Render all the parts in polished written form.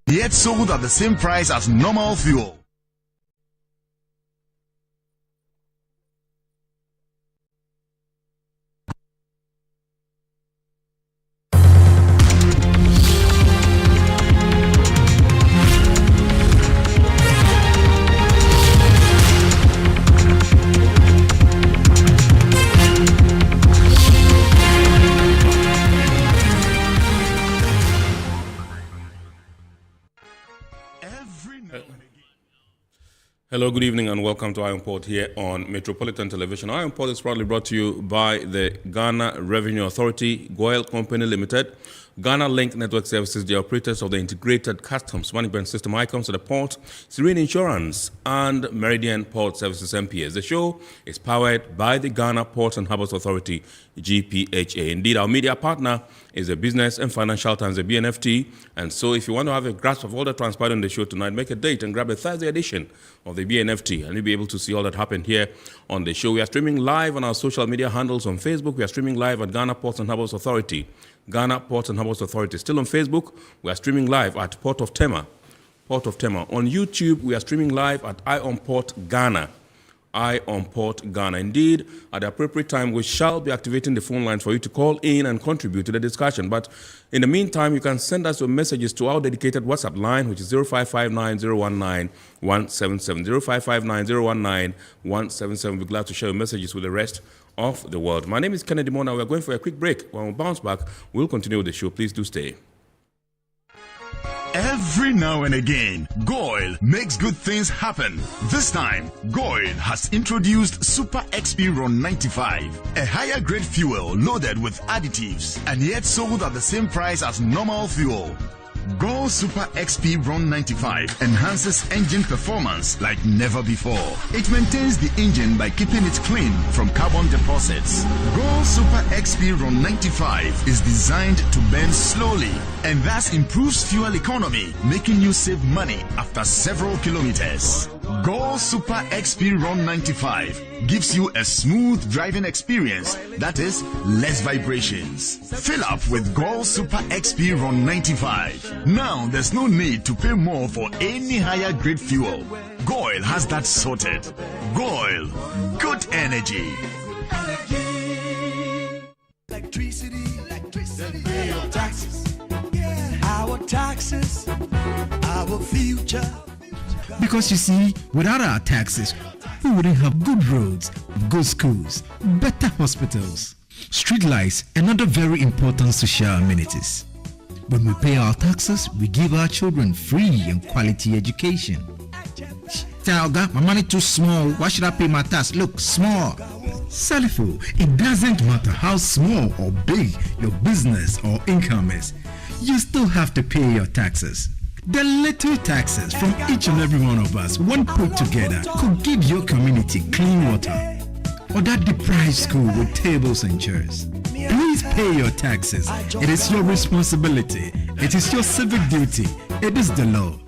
yet sold at the same price as normal fuel. Hello, good evening, and welcome to Iron Port here on Metropolitan Television. Iron Port is proudly brought to you by the Ghana Revenue Authority, Goyle Company Limited, Ghana Link Network Services, the operators of the Integrated Customs Management System ICOMS at the port, Serene Insurance, and Meridian Port Services MPS. The show is powered by the Ghana Ports and Harbours Authority, GPHA. Indeed, our media partner is the Business and Financial Times, the BNFT. And so if you want to have a grasp of all that transpired on the show tonight, make a date and grab a Thursday edition of the BNFT, and you'll be able to see all that happened here on the show. We are streaming live on our social media handles on Facebook. We are streaming live at Ghana Ports and Harbours Authority. Ghana Ports and Harbours Authority. Still on Facebook, we are streaming live at Port of Tema. Port of Tema. On YouTube, we are streaming live at Eye on Port Ghana. Eye on Port Ghana. Indeed, at the appropriate time, we shall be activating the phone lines for you to call in and contribute to the discussion. But in the meantime, you can send us your messages to our dedicated WhatsApp line, which is 0559-019-177. 0559-019-177. We're glad to share your messages with the rest of the world. My name is Kennedy Mona. We're going for a quick break. When we bounce back, we'll continue with the show. Please do stay. Every now and again, Goyle makes good things happen. This time, Goyle has introduced Super XP Ron 95, a higher grade fuel loaded with additives and yet sold at the same price as normal fuel. Goyle Super XP Ron 95 enhances engine performance like never before. It maintains the engine by keeping it clean from carbon deposits. Goyle Super XP Ron 95 is designed to burn slowly and thus improves fuel economy, making you save money after several kilometers. Goyle Super XP Ron 95 gives you a smooth driving experience, that is, less vibrations. Fill up with Goyle Super XP Ron 95. Now there's no need to pay more for any higher grade fuel. Goyle has that sorted. Goyle, good energy. Electricity, pay your taxes. Our taxes, our future. Because you see, without our taxes, we wouldn't have good roads, good schools, better hospitals, street lights, and other very important social amenities. When we pay our taxes, we give our children free and quality education. Talga, my money too small. Why should I pay my tax? Look, small. Salifo, it doesn't matter how small or big your business or income is. You still have to pay your taxes. The little taxes from each and every one of us, when put together, could give your community clean water or that deprived school with tables and chairs. Please pay your taxes. It is your responsibility. It is your civic duty. It is the law.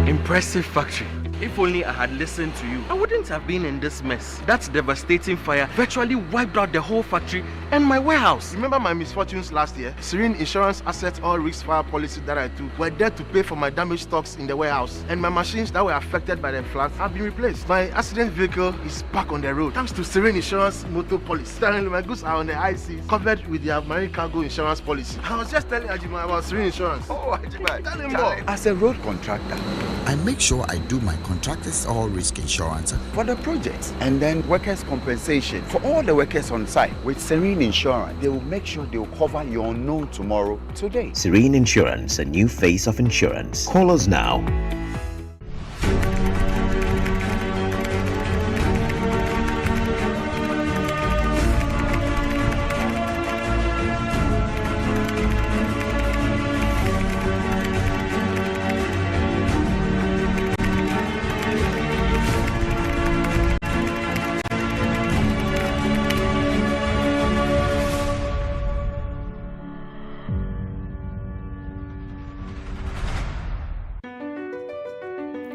Impressive factory. If only I had listened to you, I wouldn't have been in this mess. That devastating fire virtually wiped out the whole factory and my warehouse. Remember my misfortunes last year? Serene Insurance Asset All Risk Fire policy that I took were there to pay for my damaged stocks in the warehouse, and my machines that were affected by the floods have been replaced. My accident vehicle is back on the road thanks to Serene Insurance Motor Policy. Currently, my goods are on the IC covered with their marine cargo insurance policy. I was just telling Ajima about Serene Insurance. Oh, Ajima, tell him more. As a road contractor, I make sure I do my contractors all risk insurance for the projects and then workers' compensation for all the workers on site. With Serene Insurance, they will make sure they will cover your unknown tomorrow today. Serene Insurance, a new face of insurance. Call us now.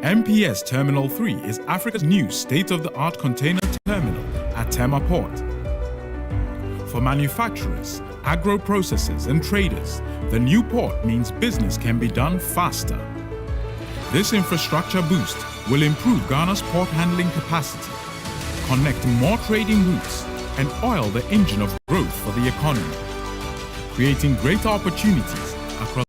MPS Terminal 3 is Africa's new state-of-the-art container terminal at Tema Port. For manufacturers, agro-processors and traders, the new port means business can be done faster, This infrastructure boost will improve Ghana's port handling capacity, connect more trading routes, and oil the engine of growth for the economy, creating greater opportunities across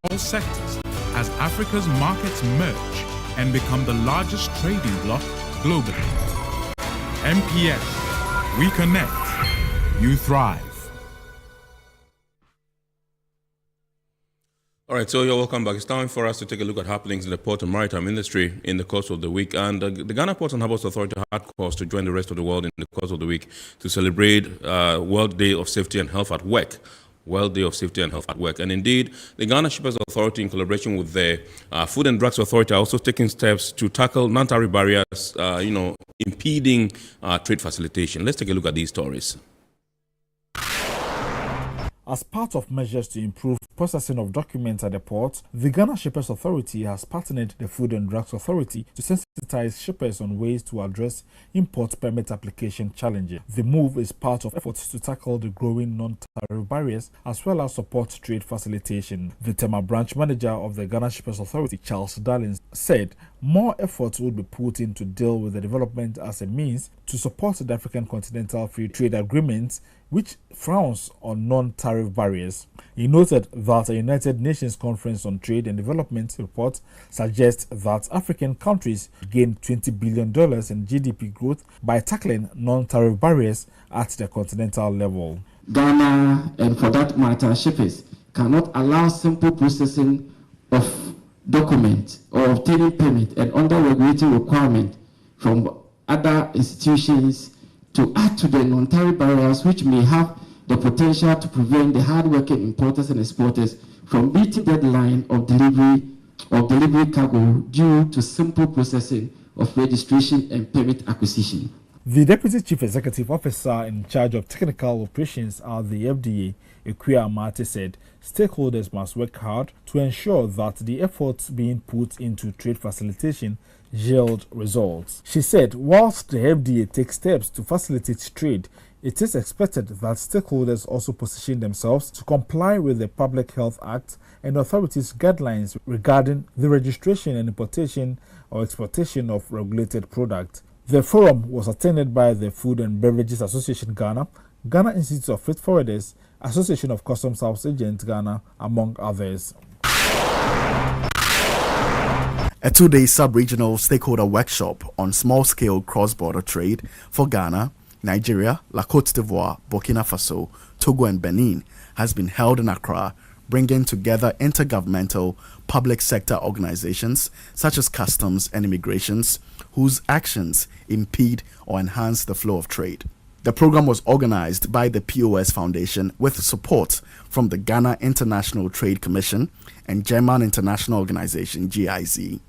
all sectors as Africa's markets merge and become the largest trading bloc globally. MPS, we connect, you thrive. All right, so you're welcome back. It's time for us to take a look at happenings in the port and maritime industry in the course of the week. And the Ghana Ports and Harbours Authority had cause to join the rest of the world in the course of the week to celebrate World Day of Safety and Health at Work. World Day of Safety and Health at Work. And indeed, the Ghana Shippers Authority, in collaboration with the Food and Drugs Authority, are also taking steps to tackle non-tariff barriers, impeding trade facilitation. Let's take a look at these stories. As part of measures to improve processing of documents at the port, the Ghana Shippers Authority has partnered the Food and Drugs Authority to sensitize shippers on ways to address import permit application challenges. The move is part of efforts to tackle the growing non-tariff barriers as well as support trade facilitation. The Tema branch manager of the Ghana Shippers Authority, Charles Darlings, said more efforts would be put in to deal with the development as a means to support the African Continental Free Trade Agreement, which frowns on non-tariff barriers. He noted that a United Nations Conference on Trade and Development report suggests that African countries gain $20 billion in GDP growth by tackling non-tariff barriers at the continental level. Ghana, and for that matter, shippers, cannot allow simple processing of documents or obtaining permit and under regulatory requirement from other institutions to add to the non-tariff barriers which may have the potential to prevent the hard-working importers and exporters from meeting the deadline of delivery cargo due to simple processing of registration and permit acquisition. The Deputy Chief Executive Officer in charge of technical operations at the FDA, Ekuya Amate, said stakeholders must work hard to ensure that the efforts being put into trade facilitation yield results. She said whilst the FDA takes steps to facilitate trade, it is expected that stakeholders also position themselves to comply with the Public Health Act and authorities' guidelines regarding the registration and importation or exportation of regulated products. The forum was attended by the Food and Beverages Association Ghana, Ghana Institute of Freight Forwarders, Association of Customs House Agents Ghana, among others. A two-day sub-regional stakeholder workshop on small-scale cross-border trade for Ghana, Nigeria, La Côte d'Ivoire, Burkina Faso, Togo and Benin has been held in Accra, bringing together intergovernmental public sector organizations such as customs and immigrations whose actions impede or enhance the flow of trade. The program was organized by the POS Foundation with support from the Ghana International Trade Commission and German international organization GIZ.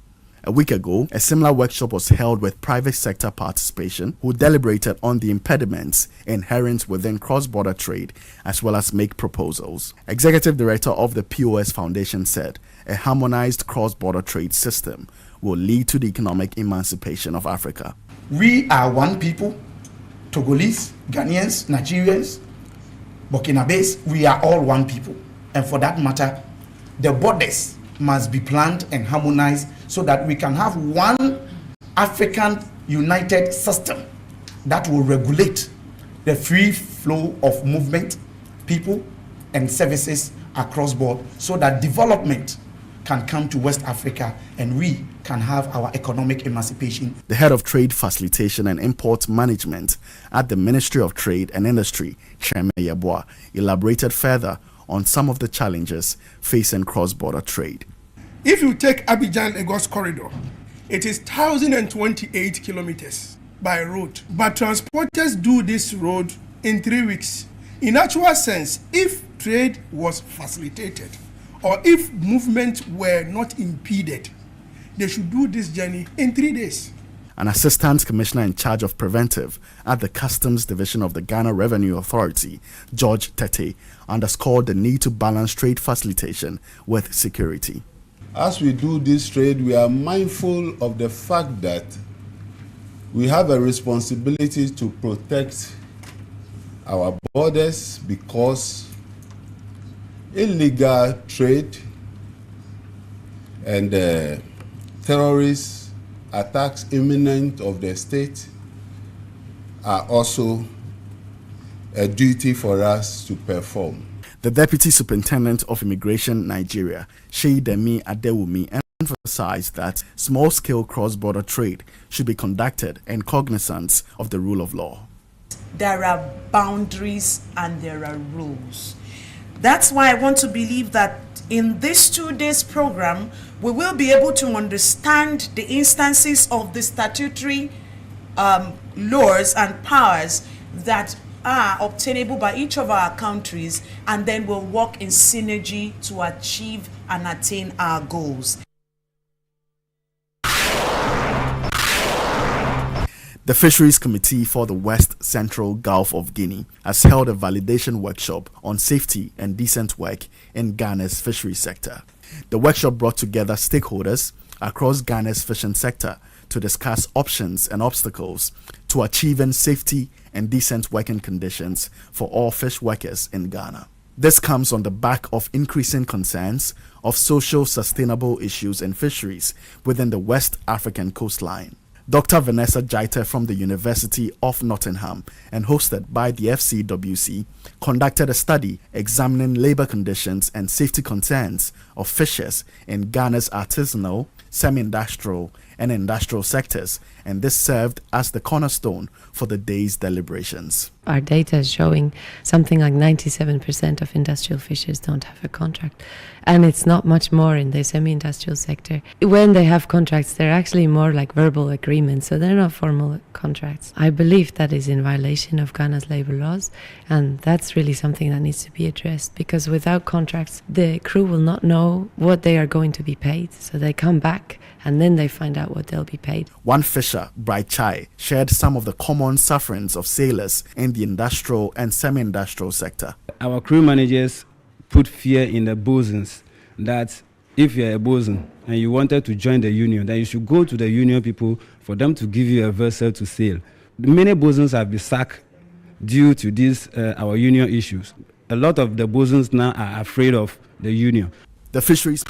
A week ago, a similar workshop was held with private sector participation, who deliberated on the impediments inherent within cross-border trade, as well as make proposals. Executive Director of the POS Foundation said a harmonized cross-border trade system will lead to the economic emancipation of Africa. We are one people, Togolese, Ghanaians, Nigerians, Burkinabes, we are all one people. And for that matter, the borders must be planned and harmonized so that we can have one African united system that will regulate the free flow of movement, people and services across board so that development can come to West Africa and we can have our economic emancipation. The head of Trade Facilitation and Import Management at the Ministry of Trade and Industry, Cheme Yeboah, elaborated further on some of the challenges facing cross-border trade. If you take Abidjan-Lagos corridor, it is 1,028 kilometers by road, but transporters do this road in 3 weeks. In actual sense, if trade was facilitated or if movement were not impeded, they should do this journey in 3 days. An assistant commissioner in charge of preventive at the Customs Division of the Ghana Revenue Authority, George Tete, underscored the need to balance trade facilitation with security. As we do this trade, we are mindful of the fact that we have a responsibility to protect our borders because illegal trade and terrorist attacks imminent of the state are also a duty for us to perform. The Deputy Superintendent of Immigration Nigeria, Sheidemi Adewumi, emphasized that small-scale cross-border trade should be conducted in cognizance of the rule of law. There are boundaries and there are rules. That's why I want to believe that in this 2 days program, we will be able to understand the instances of the statutory laws and powers that are obtainable by each of our countries, and then we'll work in synergy to achieve and attain our goals. The Fisheries Committee for the West Central Gulf of Guinea has held a validation workshop on safety and decent work in Ghana's fisheries sector. The workshop brought together stakeholders across Ghana's fishing sector to discuss options and obstacles to achieving safety and decent working conditions for all fish workers in Ghana. This comes on the back of increasing concerns of social sustainable issues in fisheries within the West African coastline. Dr. Vanessa Jaita from the University of Nottingham and hosted by the FCWC conducted a study examining labor conditions and safety concerns of fishers in Ghana's artisanal, semi-industrial and industrial sectors, and this served as the cornerstone for the day's deliberations. Our data is showing something like 97% of industrial fishers don't have a contract, and it's not much more in the semi-industrial sector. When they have contracts, they're actually more like verbal agreements, so they're not formal contracts. I believe that is in violation of Ghana's labor laws, and that's really something that needs to be addressed, because without contracts, the crew will not know what they are going to be paid, so they come back and then they find out what they'll be paid. One fisher, Bright Chai, shared some of the common sufferings of sailors in the industrial and semi-industrial sector. Our crew managers put fear in the bosuns that if you're a bosun and you wanted to join the union, then you should go to the union people for them to give you a vessel to sail. Many bosuns have been sacked due to these our union issues. A lot of the bosuns now are afraid of the union. The fisheries.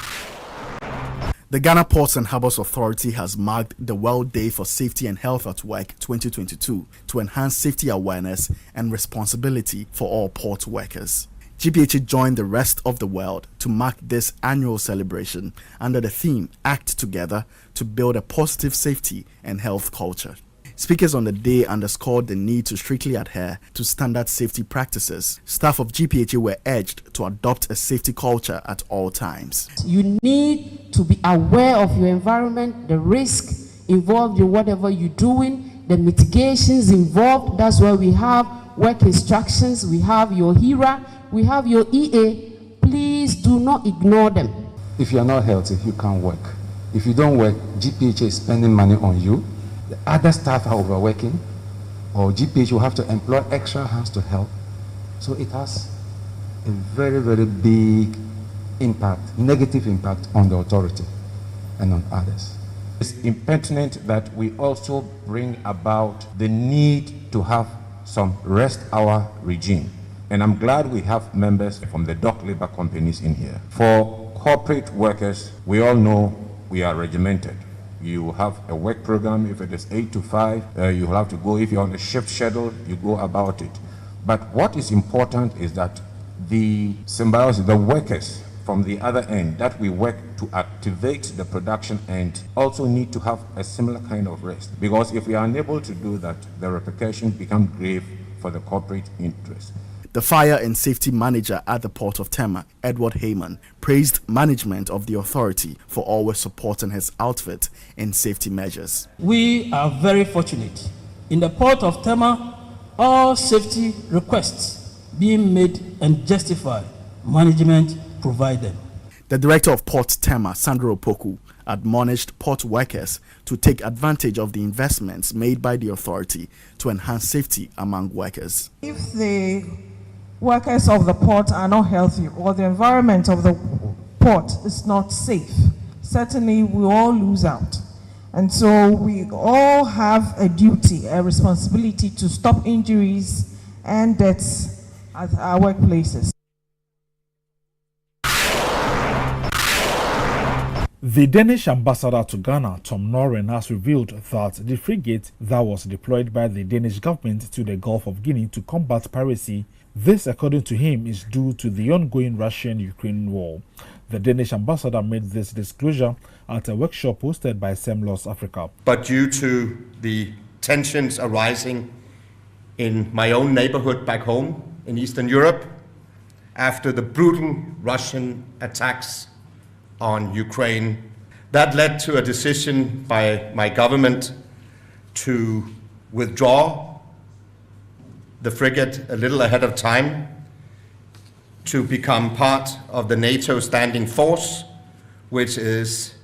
The Ghana Ports and Harbours Authority has marked the World Day for Safety and Health at Work 2022 to enhance safety awareness and responsibility for all port workers. GPHA joined the rest of the world to mark this annual celebration under the theme Act Together to build a positive safety and health culture. Speakers on the day underscored the need to strictly adhere to standard safety practices. Staff of GPHA were urged to adopt a safety culture at all times. You need to be aware of your environment, the risk involved in whatever you're doing, the mitigations involved. That's why we have work instructions, we have your HERA, we have your EA. Please do not ignore them. If you're not healthy, you can't work. If you don't work, GPHA is spending money on you. The other staff are overworking, or GPH will have to employ extra hands to help. So it has a very, very big impact, negative impact on the authority and on others. It's impertinent that we also bring about the need to have some rest hour regime. And I'm glad we have members from the dock labor companies in here. For corporate workers, we all know we are regimented. You have a work program. If it is 8 to 5, you have to go. If you're on a shift schedule, you go about it. But what is important is that the symbiosis, the workers from the other end, that we work to activate the production end, also need to have a similar kind of rest. Because if we are unable to do that, the repercussions become grave for the corporate interest. The Fire and Safety Manager at the Port of Tema, Edward Heyman, praised management of the authority for always supporting his outfit in safety measures. We are very fortunate. In the Port of Tema, all safety requests being made and justified, management provide them. The Director of Port Tema, Sandro Opoku, admonished port workers to take advantage of the investments made by the authority to enhance safety among workers. If the workers of the port are not healthy or the environment of the port is not safe, certainly we all lose out. And so we all have a duty, a responsibility to stop injuries and deaths at our workplaces. The Danish ambassador to Ghana, Tom Noren, has revealed that the frigate that was deployed by the Danish government to the Gulf of Guinea to combat piracy, this, according to him, is due to the ongoing Russian-Ukraine war. The Danish ambassador made this disclosure at a workshop hosted by Semlos Africa. But due to the tensions arising in my own neighborhood back home in Eastern Europe, after the brutal Russian attacks on Ukraine, that led to a decision by my government to withdraw the frigate a little ahead of time to become part of the NATO standing force, which is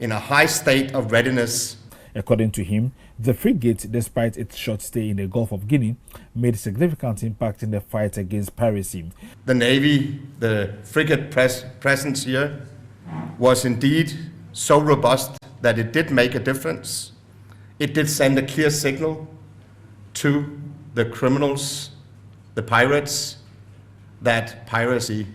in a high state of readiness. According to him, the frigate, despite its short stay in the Gulf of Guinea, made significant impact in the fight against piracy. The Navy, the frigate presence here, was indeed so robust that it did make a difference. It did send a clear signal to the criminals, the pirates, that piracy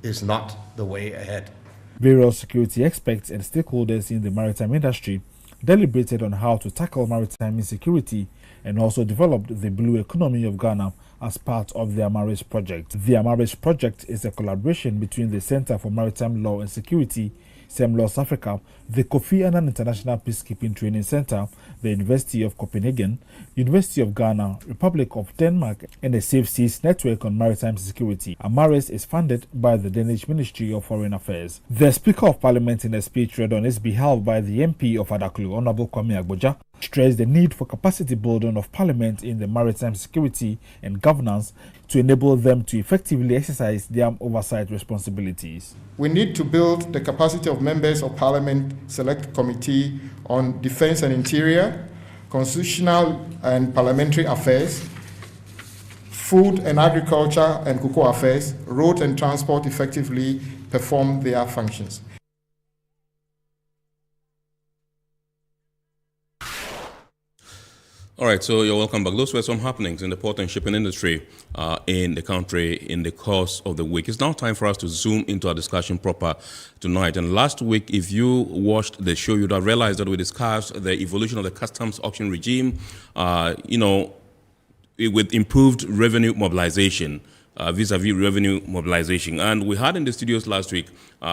is not the way ahead. Various security experts and stakeholders in the maritime industry deliberated on how to tackle maritime insecurity and also developed the Blue Economy of Ghana as part of the Amaris project. The Amaris project is a collaboration between the Center for Maritime Law and Security, Semlos Africa, the Kofi Annan International Peacekeeping Training Center, the University of Copenhagen, University of Ghana, Republic of Denmark, and the Safe Seas Network on Maritime Security. Amaris is funded by the Danish Ministry of Foreign Affairs. The Speaker of Parliament, in a speech read on his behalf by the MP of Adaklu, Honorable Kwame Agboja, stressed the need for capacity building of Parliament in the maritime security and governance to enable them to effectively exercise their oversight responsibilities. We need to build the capacity of members of Parliament Select Committee on Defence and Interior, Constitutional and Parliamentary Affairs, Food and Agriculture and Cocoa Affairs, Road and Transport effectively perform their functions. All right, so you're welcome back. Those were some happenings in the port and shipping industry in the country in the course of the week. It's now time for us to zoom into our discussion proper tonight. And last week, if you watched the show, you'd have realized that we discussed the evolution of the customs auction regime, with improved revenue mobilization. Vis-a-vis revenue mobilization. And we had in the studios last week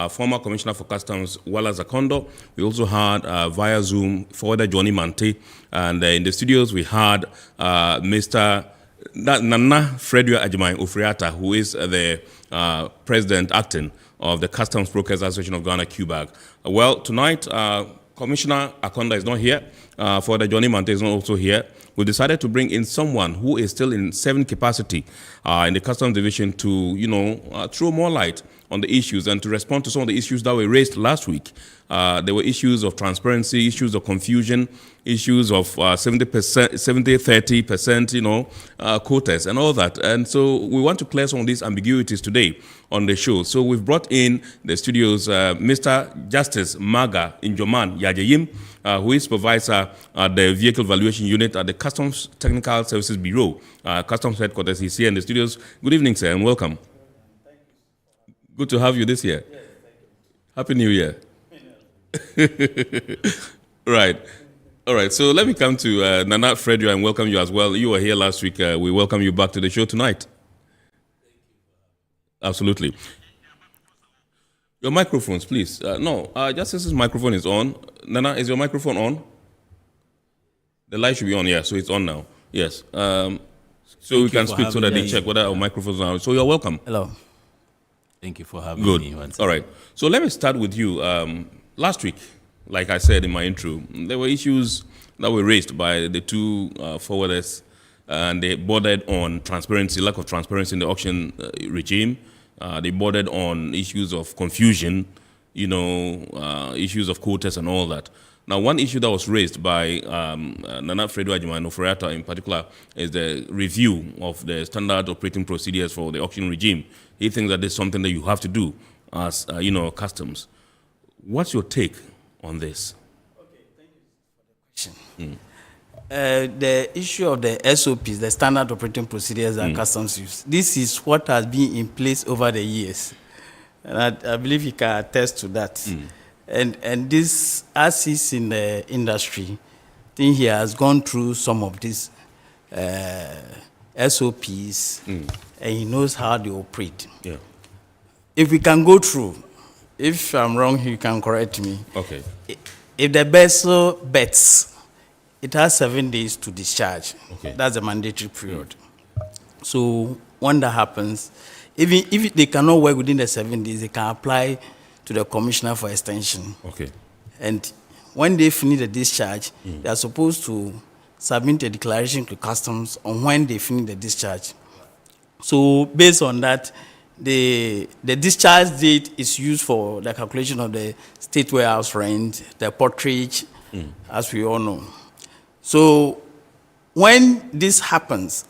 former Commissioner for Customs, Wala Zakondo. We also had via Zoom forwarder Johnny Mante. And in the studios we had Mr. Nana Fredua Ajimai Ofriata, who is the President acting of the Customs Brokers Association of Ghana, QBAG. Well, tonight Commissioner Akonda is not here. Forwarder Johnny Mante is not also here. We decided to bring in someone who is still in 7 capacity in the Customs Division to, throw more light on the issues and to respond to some of the issues that were raised last week. There were issues of transparency, issues of confusion, issues of 70-30%, quotas and all that. And so we want to clear some of these ambiguities today on the show. So we've brought in the studios Mr. Justice Maga Injoman Yajayim, who is supervisor at the Vehicle Valuation Unit at the Customs Technical Services Bureau, Customs Headquarters. He's here in the studios. Good evening, sir, and welcome. Good to have you this year. Yes, Happy New Year. Right. All right, so let me come to Nana Fredua and welcome you as well. You were here last week. We welcome you back to the show tonight. Absolutely. Your microphones, please. No, Justice's microphone is on. Nana, is your microphone on? The light should be on, yeah, so it's on now. Yes. So we can speak so that they check whether our microphones are on. So you're welcome. Hello. Thank you for having me once. All right. So let me start with you. Last week, like I said in my intro, there were issues that were raised by the two forwarders, and they bordered on transparency, lack of transparency in the auction regime. They bordered on issues of confusion, issues of quotas and all that. Now, one issue that was raised by Nana Fredua Ajimai Ofriata in particular is the review of the standard operating procedures for the auction regime. He thinks that this is something that you have to do as, customs. What's your take on this? Okay, thank you for the question. The issue of the SOPs, the standard operating procedures that customs use, this is what has been in place over the years. And I believe you can attest to that. And this, as he's in the industry, I think he has gone through some of these SOPs, and he knows how they operate. Yeah. If we can go through, if I'm wrong, you can correct me. Okay. If the vessel bets, it has 7 days to discharge. Okay. That's a mandatory period. So when that happens, even if they cannot work within the 7 days, they can apply to the commissioner for extension. Okay. And when they finish the discharge, they are supposed to submit a declaration to customs on when they finish the discharge. So based on that, the discharge date is used for the calculation of the state warehouse rent, the porterage, as we all know. So when this happens,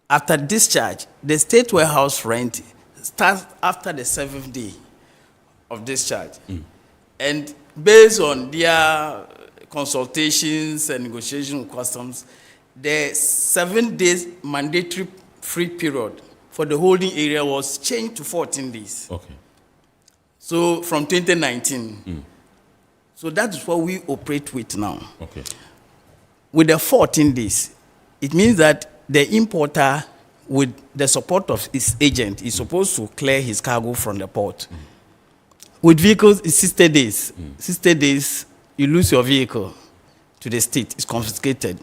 after discharge, the state warehouse rent starts after the 7th day of discharge. And based on their consultations and negotiations with customs, the 7 days mandatory free period for the holding area was changed to 14 days. Okay. So from 2019. So that is what we operate with now. Okay. With the 14 days, it means that the importer, with the support of his agent, is supposed to clear his cargo from the port. With vehicles, it's 60 days. 60 days, you lose your vehicle to the state. It's confiscated.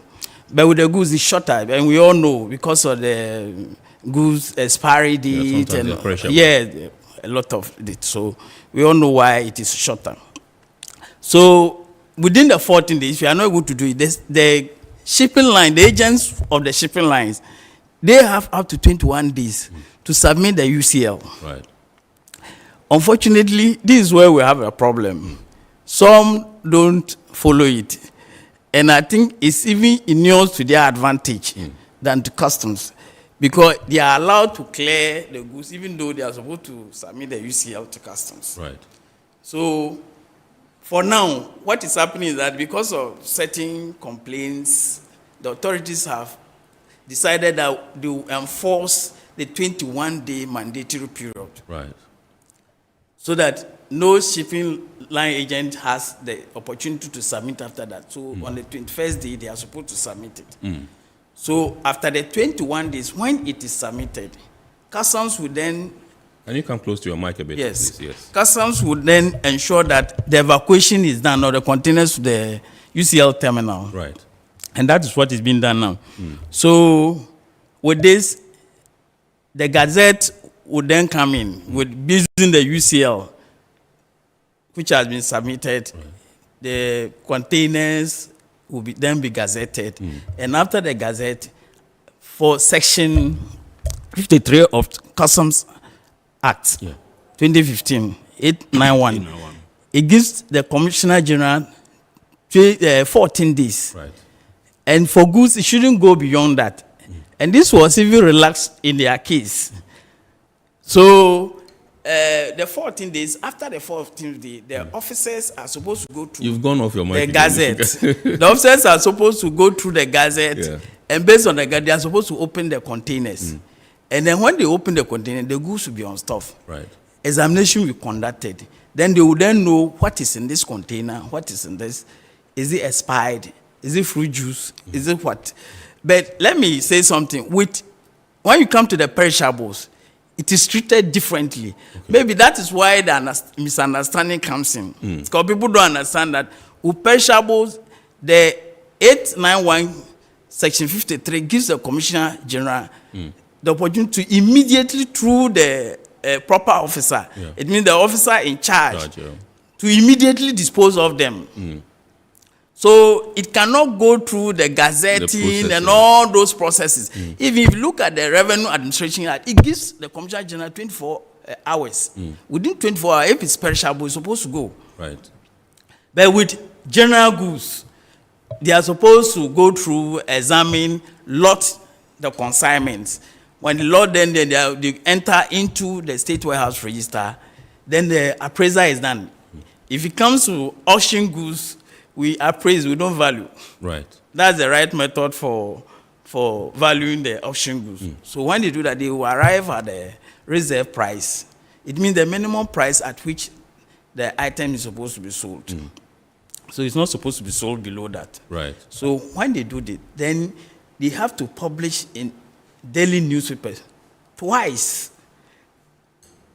But with the goods, it's shorter. And we all know, because of the goods expiry date, and a lot of it. So we all know why it is shorter. So within the 14 days, if you are not able to do it, the shipping line, the agents of the shipping lines, they have up to 21 days to submit the UCL. Right. Unfortunately, this is where we have a problem. Some don't follow it. And I think it's even inures to their advantage than to customs, because they are allowed to clear the goods even though they are supposed to submit the UCL to customs. Right. So for now, what is happening is that because of certain complaints, the authorities have decided that they will enforce the 21-day mandatory period. Right. So that no shipping line agent has the opportunity to submit after that. So on the 21st day, they are supposed to submit it. So after the 21 days, when it is submitted, customs will then... Can you come close to your mic a bit? Yes. Please? Yes. Customs would then ensure that the evacuation is done, or the containers to the UCL terminal. Right. And that is what is being done now. So with this, the Gazette would then come in with using the UCL, which has been submitted. Right. The containers will then be gazetted. And after the Gazette, for Section 53 of Customs Act, 2015, 891, it gives the Commissioner General 14 days. Right. And for goods, it shouldn't go beyond that. And this was even relaxed in their case. So the 14 days, after the 14th day, the officers are supposed to go through You've gone off your mic the Gazette. The officers are supposed to go through the Gazette, and based on the Gazette, they are supposed to open the containers. And then when they open the container, the goods will be on stuff. Right. Examination will be conducted. Then they will then know what is in this container, what is in this. Is it expired? Is it fruit juice? Is it what? But let me say something. When you come to the perishables, it is treated differently. Maybe that is why the misunderstanding comes in. Because people don't understand that with perishables, the 891 Section 53 gives the Commissioner General the opportunity to immediately, through the proper officer, it means the officer in charge, to immediately dispose of them. So it cannot go through the gazetting and all those processes. If you look at the Revenue Administration Act, it gives the Commissioner General 24 hours. Within 24 hours, if it's perishable, it's supposed to go. Right. But with general goods, they are supposed to go through, examine, lot the consignments. When the lot then they enter into the state warehouse register, then the appraisal is done. If it comes to auction goods, we appraise, we don't value. Right. That's the right method for valuing the auction goods. So when they do that, they will arrive at the reserve price. It means the minimum price at which the item is supposed to be sold. So it's not supposed to be sold below that. Right. So when they do that, then they have to publish in daily newspapers twice.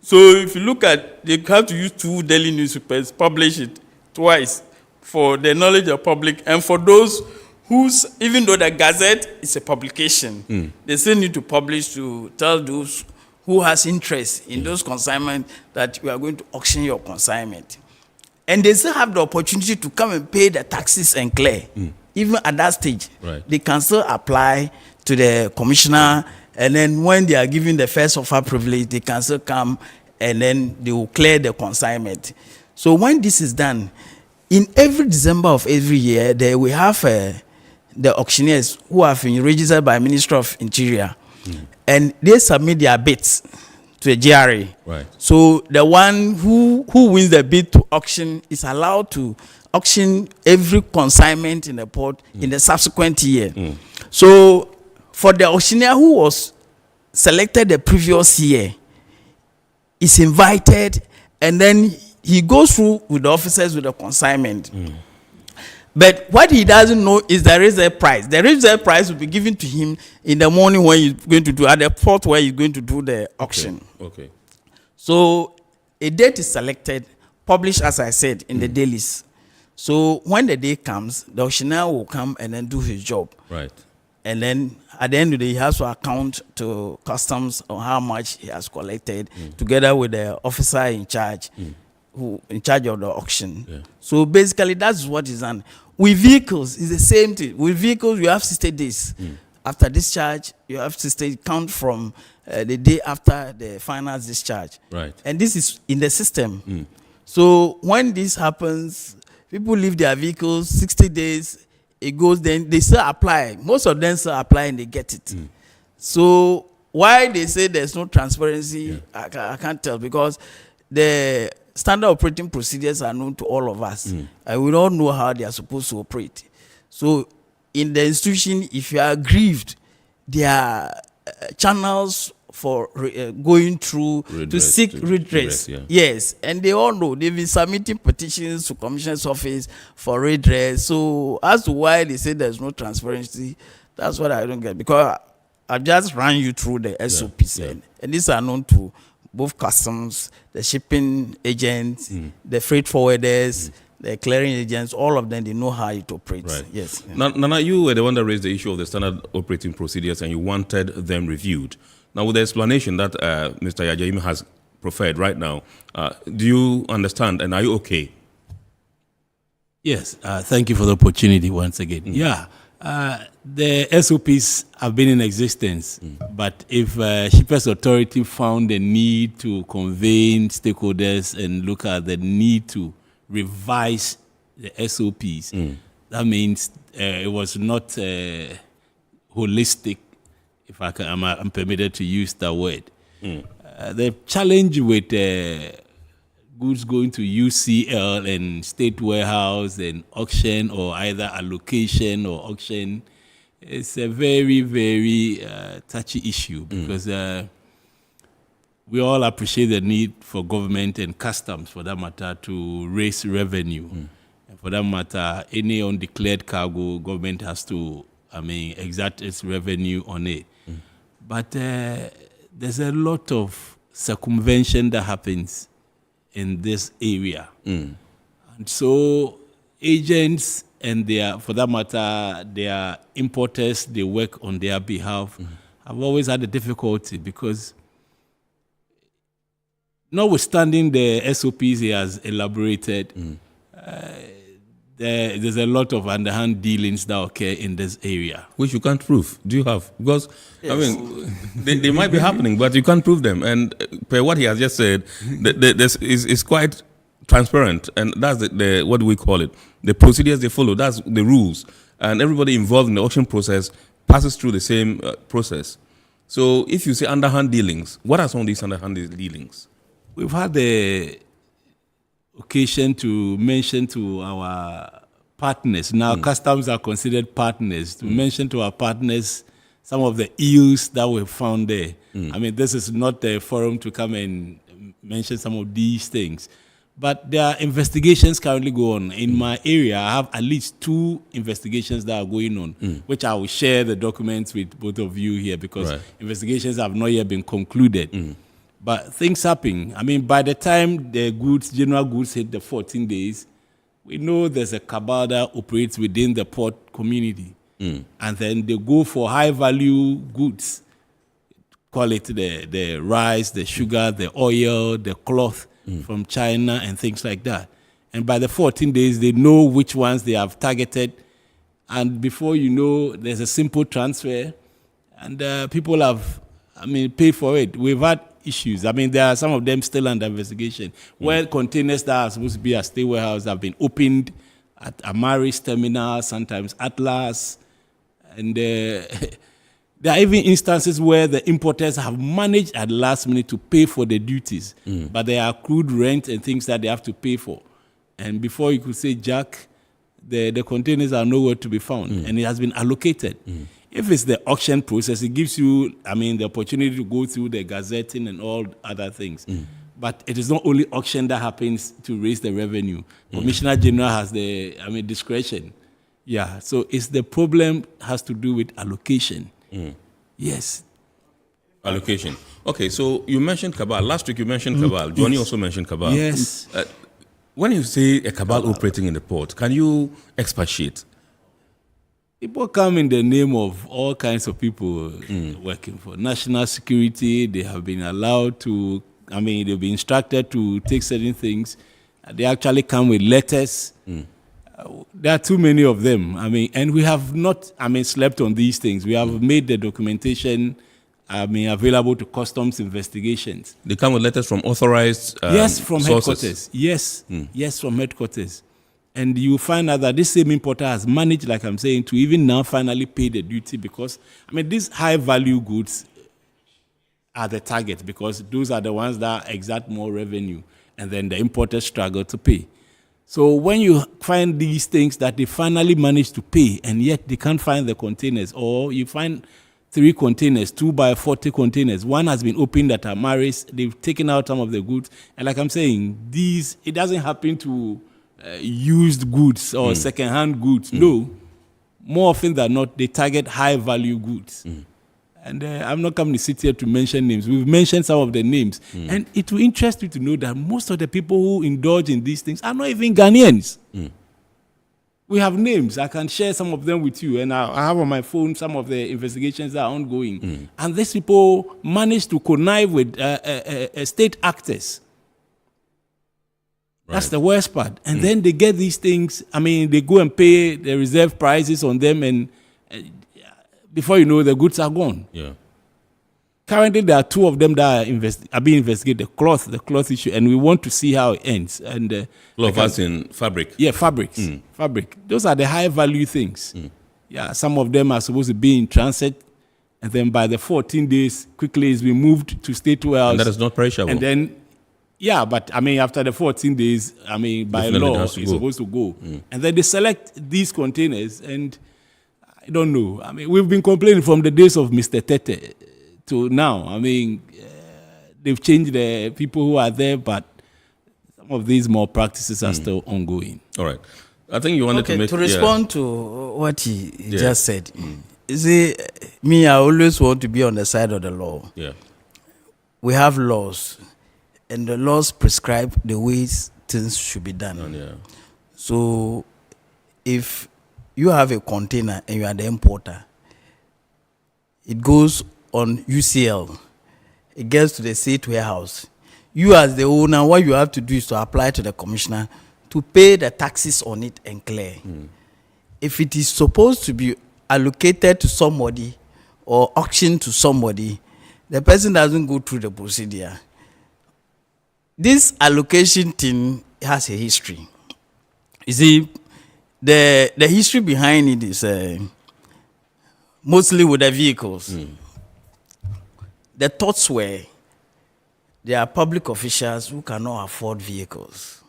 So if you look at, they have to use 2 daily newspapers, publish it twice for the knowledge of public, and for those whose, even though the Gazette is a publication, they still need to publish to tell those who has interest in those consignments that we are going to auction your consignment. And they still have the opportunity to come and pay the taxes and clear. Even at that stage, they can still apply to the commissioner, and then when they are given the first offer privilege, they can still come and then they will clear the consignment. So when this is done, in every December of every year, there we have the auctioneers who have been registered by Ministry of Interior, and they submit their bids to the GRA. Right. So the one who wins the bid to auction is allowed to auction every consignment in the port in the subsequent year. So for the auctioneer who was selected the previous year, is invited, and then he goes through with the officers with the consignment. But what he doesn't know is the reserve price. The reserve price will be given to him in the morning when he's going to do, at the port where he's going to do the auction. Okay. So a date is selected, published, as I said, in the dailies. So when the day comes, the auctioneer will come and then do his job. Right. And then at the end of the day, he has to account to customs on how much he has collected, together with the officer in charge, who in charge of the auction. So basically, that's what is done. With vehicles, it's the same thing. With vehicles, you have 60 days. After discharge, you have to stay count from the day after the final discharge. Right. And this is in the system. So when this happens, people leave their vehicles 60 days. It goes, then they still apply. Most of them still apply and they get it. So why they say there's no transparency, I can't tell, because the standard operating procedures are known to all of us, and we don't know how they are supposed to operate. So in the institution, if you are aggrieved, there are channels for going through to seek redress. Yes, and they all know. They've been submitting petitions to Commissioner's office for redress. So as to why they say there's no transparency, that's what I don't get, because I just ran you through the SOPs, and these are known to both customs, the shipping agents, the freight forwarders, the clearing agents, all of them, they know how it operates. Right. Yes. Nana, you were the one that raised the issue of the standard operating procedures, and you wanted them reviewed. Now, with the explanation that Mr. Yajaim has proffered right now, do you understand, and are you okay? Yes, thank you for the opportunity once again. Yeah, the SOPs have been in existence, but if Shippers Authority found the need to convene stakeholders and look at the need to revise the SOPs, that means it was not holistic, if I'm permitted to use that word. The challenge with goods going to UCL and state warehouse and auction, or either allocation or auction, is a very, very touchy issue, because we all appreciate the need for government and customs, for that matter, to raise revenue. And for that matter, any undeclared cargo, government has to, exact its revenue on it. But there's a lot of circumvention that happens in this area. And so agents and for that matter, their importers, they work on their behalf, have always had a difficulty, because notwithstanding the SOPs he has elaborated, there's a lot of underhand dealings that occur in this area. Which you can't prove. Do you have? Because, they might be happening, but you can't prove them. And per what he has just said, this is quite transparent. And that's the what do we call it? The procedures they follow. That's the rules. And everybody involved in the auction process passes through the same process. So if you say underhand dealings, what are some of these underhand dealings? We've had the occasion to mention to our partners. Now, customs are considered partners. To mention to our partners some of the ills that were found there. This is not a forum to come and mention some of these things. But there are investigations currently go on. In my area, I have at least 2 investigations that are going on, which I will share the documents with both of you here because investigations have not yet been concluded. But things happen. I mean, by the time the general goods hit the 14 days, we know there's a cabal that operates within the port community. And then they go for high-value goods. Call it the rice, the sugar, the oil, the cloth from China and things like that. And by the 14 days, they know which ones they have targeted. And before you know, there's a simple transfer. And people have, paid for it. We've had issues. There are some of them still under investigation. Where containers that are supposed to be at State Warehouse have been opened at Amaris Terminal, sometimes Atlas. And there are even instances where the importers have managed at the last minute to pay for the duties, but there are accrued rent and things that they have to pay for. And before you could say, Jack, the containers are nowhere to be found, and it has been allocated. If it's the auction process, it gives you, the opportunity to go through the gazetting and all other things. But it is not only auction that happens to raise the revenue. Commissioner General has the, discretion. Yeah, so it's the problem has to do with allocation. Yes. Allocation. Okay, so you mentioned cabal. Last week you mentioned cabal. Johnny also mentioned cabal. Yes. When you say a cabal operating in the port, can you expatiate? People come in the name of all kinds of people working for national security. They have been allowed to, they've been instructed to take certain things. They actually come with letters. There are too many of them. And we have not, slept on these things. We have made the documentation, available to customs investigations. They come with letters from authorized yes, from sources. Headquarters. Yes, yes, from headquarters. And you find out that this same importer has managed, like I'm saying, to even now finally pay the duty because, these high-value goods are the target because those are the ones that exact more revenue, and then the importers struggle to pay. So when you find these things that they finally manage to pay and yet they can't find the containers, or you find 3 containers, 2 by 40 containers, one has been opened at Amaris, they've taken out some of the goods, and like I'm saying, it doesn't happen to used goods or second-hand goods. No, more often than not, they target high-value goods. And I'm not coming to sit here to mention names. We've mentioned some of the names. And it will interest you to know that most of the people who indulge in these things are not even Ghanaians. We have names. I can share some of them with you. And I have on my phone some of the investigations that are ongoing. And these people manage to connive with state actors. Right. That's the worst part. And then they get these things. They go and pay the reserve prices on them and before you know, the goods are gone. Yeah. Currently, there are 2 of them that are being investigated, the cloth issue, and we want to see how it ends. And cloth as in fabric? Yeah, fabrics. Fabric. Those are the high-value things. Yeah, some of them are supposed to be in transit, and then by the 14 days, quickly it's been moved to State Warehouse. And that is not perishable. And then, yeah, but after the 14 days, by definitely law, it's supposed to go. And then they select these containers, and I don't know. We've been complaining from the days of Mr. Tete to now. They've changed the people who are there, but some of these more practices are still ongoing. All right. I think you wanted to make... To respond to what he just said, you see, me, I always want to be on the side of the law. Yeah. We have laws, and the laws prescribe the ways things should be done. So if you have a container and you are the importer, it goes on UCL, it gets to the State Warehouse. You as the owner, what you have to do is to apply to the commissioner to pay the taxes on it and clear. If it is supposed to be allocated to somebody or auctioned to somebody, the person doesn't go through the procedure. This allocation thing has a history. You see, the history behind it is mostly with the vehicles. The thoughts were there are public officials who cannot afford vehicles.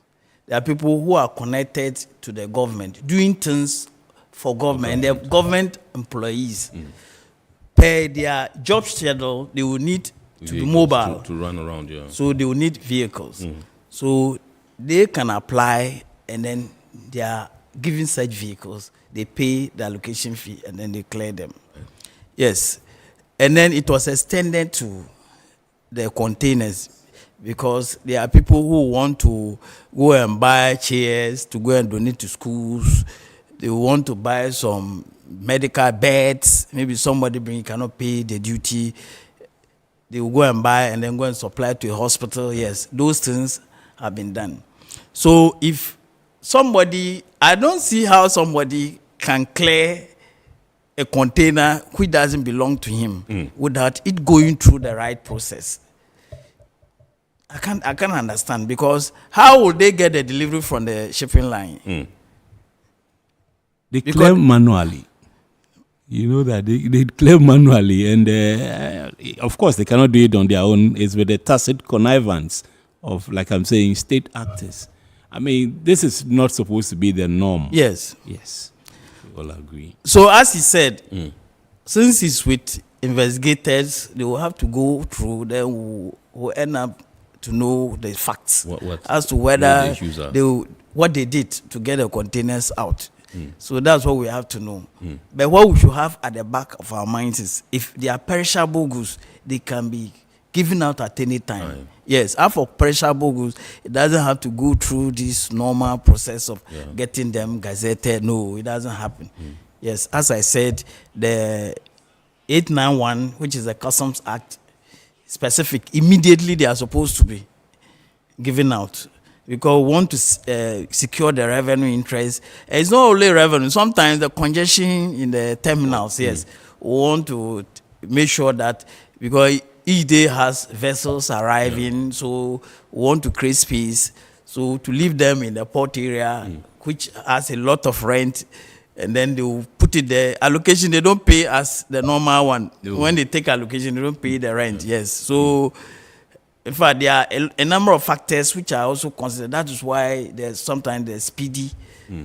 There are people who are connected to the government, doing things for government, and they're government employees. Per their job schedule, they will need to be mobile. To run around, yeah. So they will need vehicles. So they can apply, and then they are given such vehicles. They pay the allocation fee, and then they clear them. Yes. And then it was extended to the containers, because there are people who want to go and buy chairs to go and donate to schools. They want to buy some medical beds. Maybe somebody cannot pay the duty. They will go and buy and then go and supply to a hospital. Yes, those things have been done. So if somebody, I don't see how somebody can clear a container which doesn't belong to him without it going through the right process. I can't understand, because how will they get the delivery from the shipping line? They claim manually. You know that they claim manually, and of course they cannot do it on their own. It's with the tacit connivance of, like I'm saying, state actors. I mean, this is not supposed to be the norm. Yes. Yes. We all agree. So as he said, since it's with investigators, they will have to go through, then we'll end up to know the facts as to whether what they did to get the containers out. So that's what we have to know. But what we should have at the back of our minds is, if they are perishable goods, they can be given out at any time. Yes, and for perishable goods, it doesn't have to go through this normal process of getting them gazetted. No, it doesn't happen. Yes, as I said, the 891, which is the Customs Act, specific, immediately they are supposed to be given out, because we want to secure the revenue interest. It's not only revenue. Sometimes the congestion in the terminals, yes, we want to make sure that, because each day has vessels arriving, so we want to create space. So to leave them in the port area, which has a lot of rent, and then they will put it there. Allocation, they don't pay as the normal one. When they take allocation, they don't pay the rent. Yes. So, in fact, there are a number of factors which are also considered. That is why there's sometimes the speedy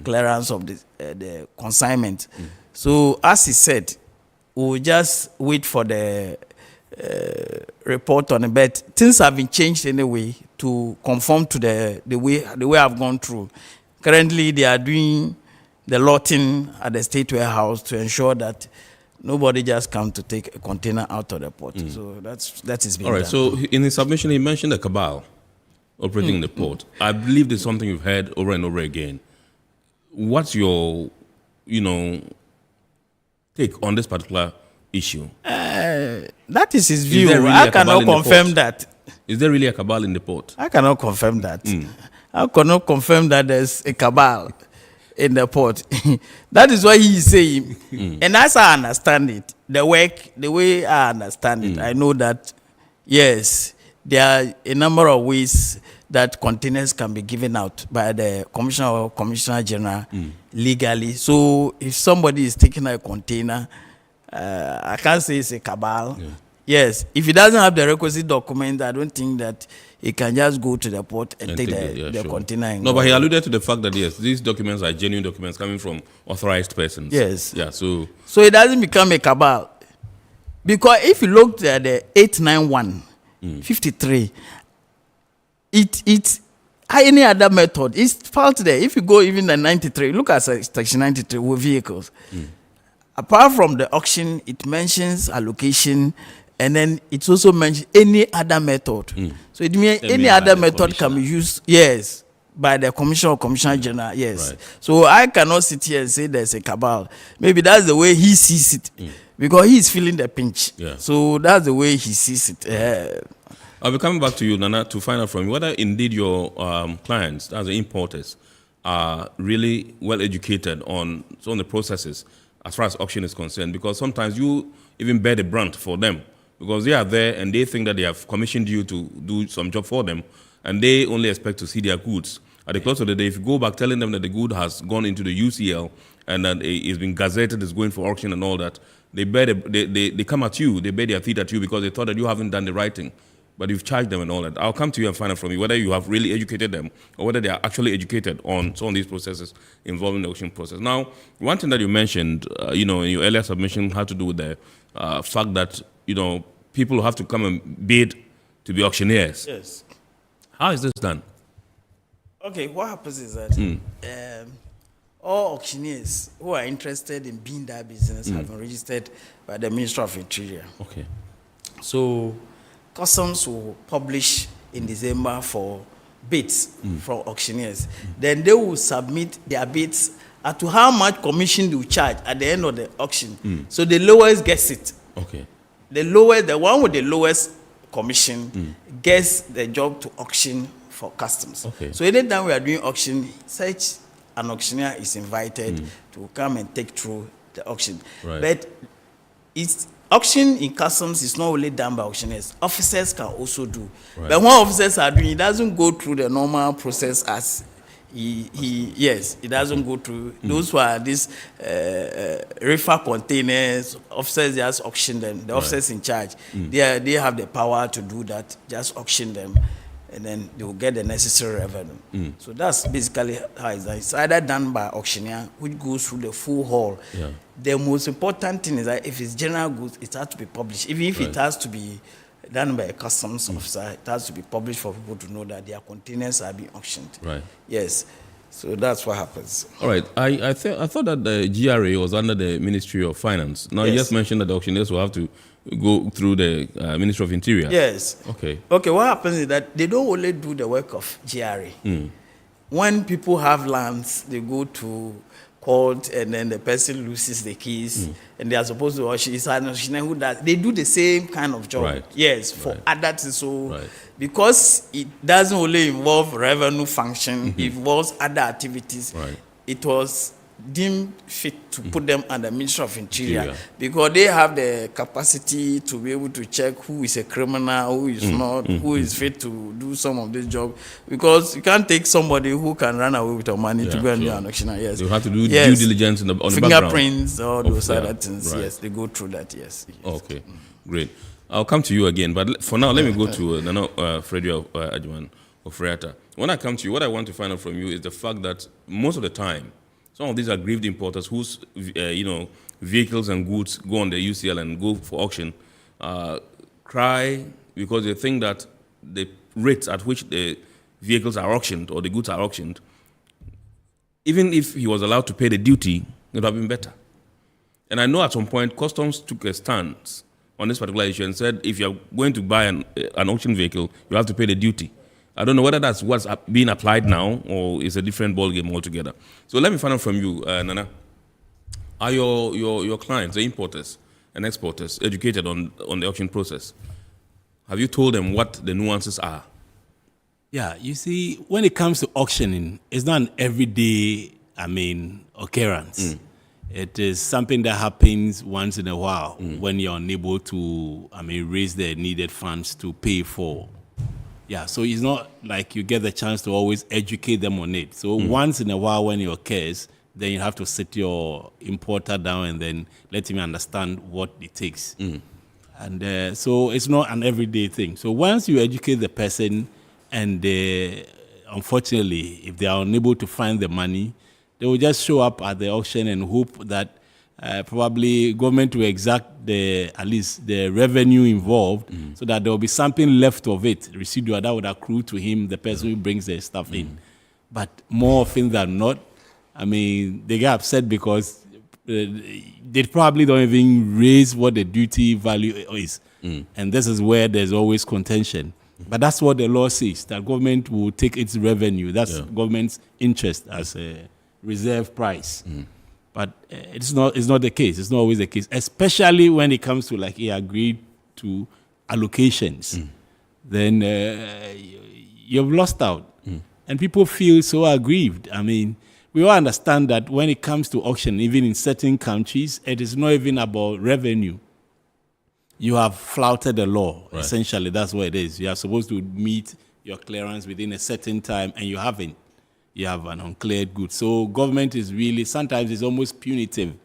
clearance of the consignment. So, as he said, we'll just wait for the report on it. But things have been changed anyway to conform to the way I've gone through. Currently, they are doing the lotting at the state warehouse to ensure that nobody just comes to take a container out of the port. So that is being all right. done. So in his submission, he mentioned a cabal operating in the port. I believe there's something you've heard over and over again. What's your, take on this particular issue? That is his view. Really I cannot confirm that. Is there really a cabal in the port? I cannot confirm that. I cannot confirm that there's a cabal in the port. That is what he is saying. And as I understand it, the way I understand it, I know that, yes, there are a number of ways that containers can be given out by the Commissioner or Commissioner General legally. So if somebody is taking a container, I can't say it's a cabal. Yes, if he doesn't have the requisite document, I don't think that he can just go to the port and take the container. And no, but he alluded to the fact that, yes, these documents are genuine documents coming from authorized persons. Yes. Yeah, so it doesn't become a cabal. Because if you look at the 891, 53, it's any other method. It's filed there. If you go even the 93, look at section 93 with vehicles. Apart from the auction, it mentions allocation, and then it also mentions any other method. So it means any other method can be used, yes, by the Commissioner or Commissioner General, yes. Right. So I cannot sit here and say there's a cabal. Maybe that's the way he sees it, because he's feeling the pinch. Yeah. So that's the way he sees it. I'll be coming back to you, Nana, to find out from you whether indeed your clients, as the importers, are really well educated on some of the processes as far as auction is concerned, because sometimes you even bear the brunt for them, because they are there and they think that they have commissioned you to do some job for them, and they only expect to see their goods. At the close of the day, if you go back telling them that the good has gone into the UCL and that it's been gazetted, it's going for auction and all that, they come at you, they bear their teeth at you because they thought that you haven't done the right thing. But you've charged them and all that. I'll come to you and find out from you whether you have really educated them or whether they are actually educated on some of these processes involving the auction process. Now, one thing that you mentioned, in your earlier submission had to do with the fact that, people have to come and bid to be auctioneers. Yes. How is this done? Okay, what happens is that all auctioneers who are interested in being that business have been registered by the Ministry of Interior. Okay. So customs will publish in December for bids from auctioneers. Then they will submit their bids as to how much commission they will charge at the end of the auction. So the lowest gets it. Okay. The one with the lowest commission gets the job to auction for customs. Okay. So anytime we are doing auction, such an auctioneer is invited to come and take through the auction. Right. But it's auction in customs is not only done by auctioneers. Officers can also do. Right. But when officers are doing, it doesn't go through the normal process as it doesn't go through. Those who are these reefer containers, officers just auction them. The officers in charge, they have the power to do that. Just auction them, and then they will get the necessary revenue. So that's basically how it's done. It's either done by auctioneer, which goes through the full hall. Yeah. The most important thing is that if it's general goods, it has to be published. Even if it has to be done by a customs officer, it has to be published for people to know that their containers are being auctioned. Right. Yes. So that's what happens. All right. I thought that the GRA was under the Ministry of Finance. Now, you Yes. just mentioned that the auctioneers will have to go through the Ministry of Interior. Yes. Okay. Okay, what happens is that they don't only do the work of GRA. When people have lands, they go to court and then the person loses the keys and they are supposed to auction. It's an auctioneer who does. They do the same kind of job. Right. Yes, for other things. So Right. because it doesn't only involve revenue function, it involves other activities. Right. It was deemed fit to put them under Ministry of Interior Interior. because they have the capacity to be able to check who is a criminal, who is not, who is fit to do some of this job. Because you can't take somebody who can run away with your money to Yeah, go and do sure. an auctioneer. Yes, You have to do Yes. due diligence on the background. fingerprints, all those Yeah, other things. right. Yes, they go through that. Yes. Okay, great. I'll come to you again, but for now, let me go to Freddie Adjuan of Freata. When I come to you, what I want to find out from you is the fact that most of the time, some of these aggrieved importers whose vehicles and goods go on the UCL and go for auction cry because they think that the rates at which the vehicles are auctioned or the goods are auctioned, even if he was allowed to pay the duty, it would have been better. And I know at some point customs took a stance on this particular issue and said if you're going to buy an auction vehicle, you have to pay the duty. I don't know whether that's what's being applied now or it's a different ballgame altogether. So let me find out from you, Nana. Are your clients, the importers and exporters, educated on the auction process? Have you told them what the nuances are? Yeah, you see, when it comes to auctioning, it's not an everyday, occurrence. It is something that happens once in a while when you're unable to, raise the needed funds to pay for. Yeah, so it's not like you get the chance to always educate them on it. So once in a while when it occurs, then you have to sit your importer down and then let him understand what it takes. And so it's not an everyday thing. So once you educate the person and unfortunately, if they are unable to find the money, they will just show up at the auction and hope that probably government will exact at least the revenue involved so that there will be something left of it, residual, that would accrue to him, the person who brings the stuff in. But more often than not, they get upset because they probably don't even raise what the duty value is. And this is where there's always contention. But that's what the law says, that government will take its revenue. That's government's interest as a reserve price. But it's not the case. It's not always the case, especially when it comes to he agreed to allocations. Then you've lost out. And people feel so aggrieved. We all understand that when it comes to auction, even in certain countries, it is not even about revenue. You have flouted the law. Right. Essentially, that's what it is. You are supposed to meet your clearance within a certain time, and you haven't. You have an uncleared good. So government is really, sometimes it's almost punitive.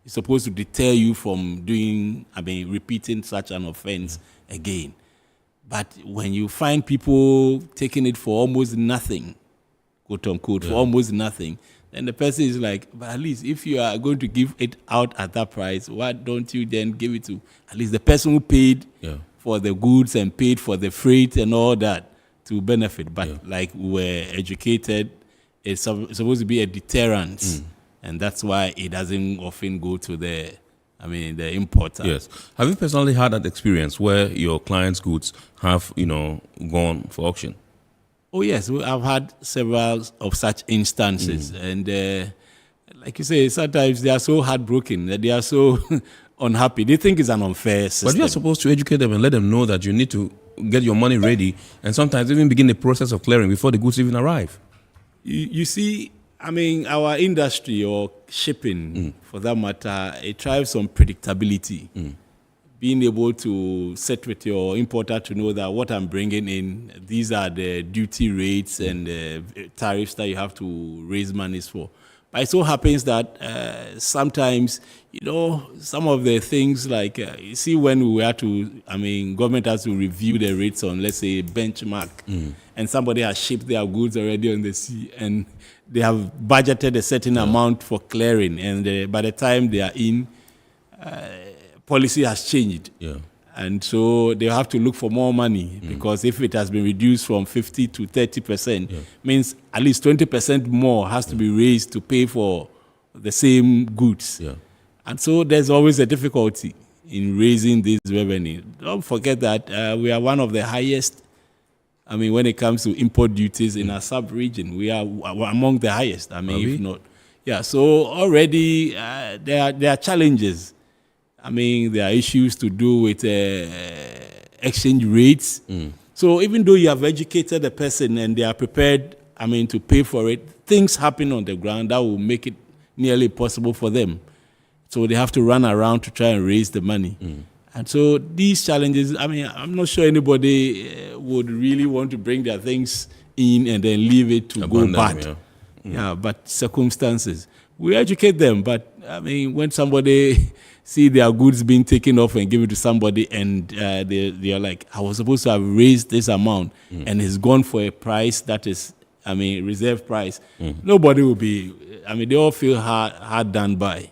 It's supposed to deter you from repeating such an offense again. But when you find people taking it for almost nothing, quote unquote, for almost nothing, then the person is like, but at least if you are going to give it out at that price, why don't you then give it to at least the person who paid for the goods and paid for the freight and all that? to benefit, but like we're educated, it's supposed to be a deterrent, and that's why it doesn't often go to the importer. Yes. Have you personally had that experience where your clients' goods have, gone for auction? Oh yes, I've had several of such instances, and like you say, sometimes they are so heartbroken that they are so unhappy. They think it's an unfair system. But you're supposed to educate them and let them know that you need to get your money ready, and sometimes even begin the process of clearing before the goods even arrive. You see, our industry or shipping, for that matter, it thrives on predictability. Being able to sit with your importer to know that what I'm bringing in, these are the duty rates and tariffs that you have to raise monies for. But it so happens that sometimes, some of the things like, you see, when we have to, government has to review the rates on, let's say, benchmark, and somebody has shipped their goods already on the sea, and they have budgeted a certain amount for clearing, and by the time they are in, policy has changed. And so they have to look for more money, because if it has been reduced from 50 to 30%, means at least 20% more has to be raised to pay for the same goods. And so there's always a difficulty in raising this revenue. Don't forget that we are one of the highest, when it comes to import duties in our sub-region. We are among the highest, if not. Yeah, so already there are challenges. There are issues to do with exchange rates. So even though you have educated the person and they are prepared, to pay for it, things happen on the ground that will make it nearly impossible for them. So they have to run around to try and raise the money. And so these challenges, I'm not sure anybody would really want to bring their things in and then leave it to go bad. But circumstances. We educate them, but when somebody see their goods being taken off and given to somebody, and they are like, I was supposed to have raised this amount, and it's gone for a price that is, reserve price. Nobody will be, they all feel hard done by.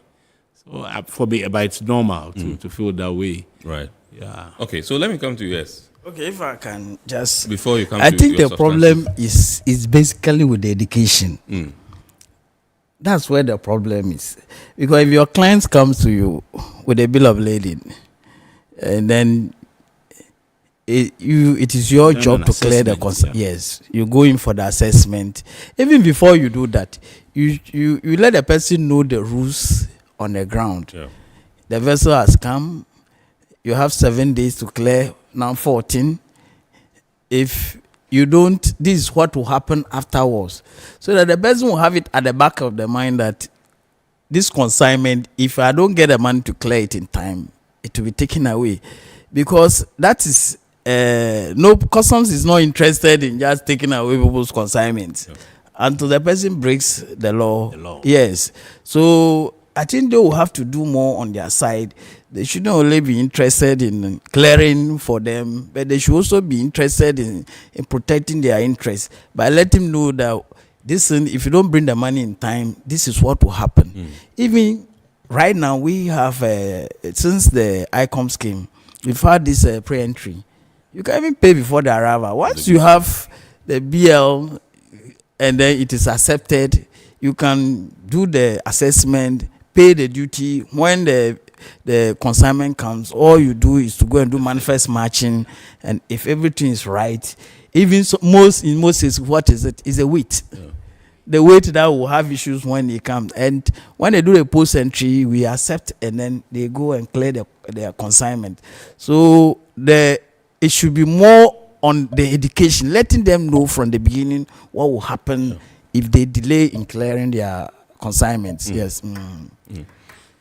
So for me, but it's normal to feel that way. Right. Yeah. Okay, so let me come to you, yes. Okay, if I can just... Before you come I to think your the problem is basically with the education. That's where the problem is. Because if your clients comes to you with a bill of lading, and then it is your job to clear the concern. Yes, you go in for the assessment. Even before you do that, you let the person know the rules on the ground. The vessel has come. You have 7 days to clear. Now 14. If you don't, this is what will happen afterwards. So that the person will have it at the back of the mind that this consignment, if I don't get the money to clear it in time, it will be taken away. Because that is, customs is not interested in just taking away people's consignments until the person breaks the law. Yes. So I think they will have to do more on their side. They shouldn't only be interested in clearing for them, but they should also be interested in protecting their interests by letting them know that if you don't bring the money in time, this is what will happen. Even right now, we have, since the ICOM scheme, we've had this pre-entry. You can even pay before the arrival. Once you have the BL and then it is accepted, you can do the assessment, pay the duty. When the consignment comes, all you do is to go and do manifest matching, and if everything is right, even so, in most cases, what is it? Is a weight. The weight that will have issues when it comes, and when they do a post entry, we accept, and then they go and clear their consignment. So it should be more on the education, letting them know from the beginning what will happen if they delay in clearing their consignments. Yes.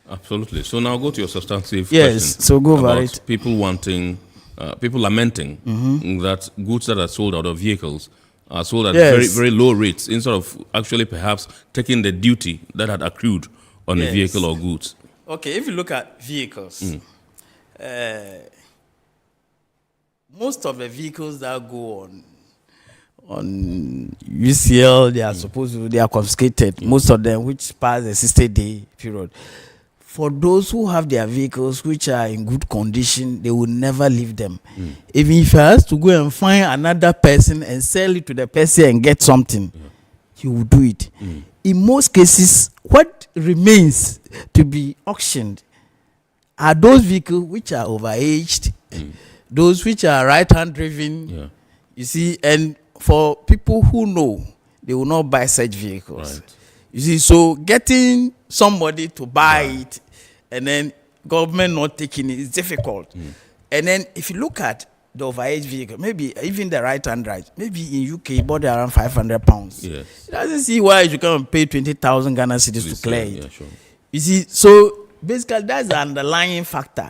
Absolutely. So now go to your substantive question. Yes, so go over it. People lamenting that goods that are sold out of vehicles are sold at very, very low rates instead of actually perhaps taking the duty that had accrued on the vehicle or goods. Okay, if you look at vehicles, most of the vehicles that go on UCL, they are supposed to, they are confiscated. Most of them, which pass the 60-day period. for those who have their vehicles which are in good condition, they will never leave them. Even if he has to go and find another person and sell it to the person and get something, he will do it. In most cases, what remains to be auctioned are those vehicles which are overaged, those which are right-hand driven, you see, and for people who know, they will not buy such vehicles. Right. You see, so getting somebody to buy it and then government not taking it is difficult. And then if you look at the overage vehicle, maybe even the right-hand drive, maybe in UK, you bought it around £500. Yes. It doesn't see why you come and pay 20,000 Ghana cedis to clear it. Yeah, sure. You see, so basically that's the underlying factor.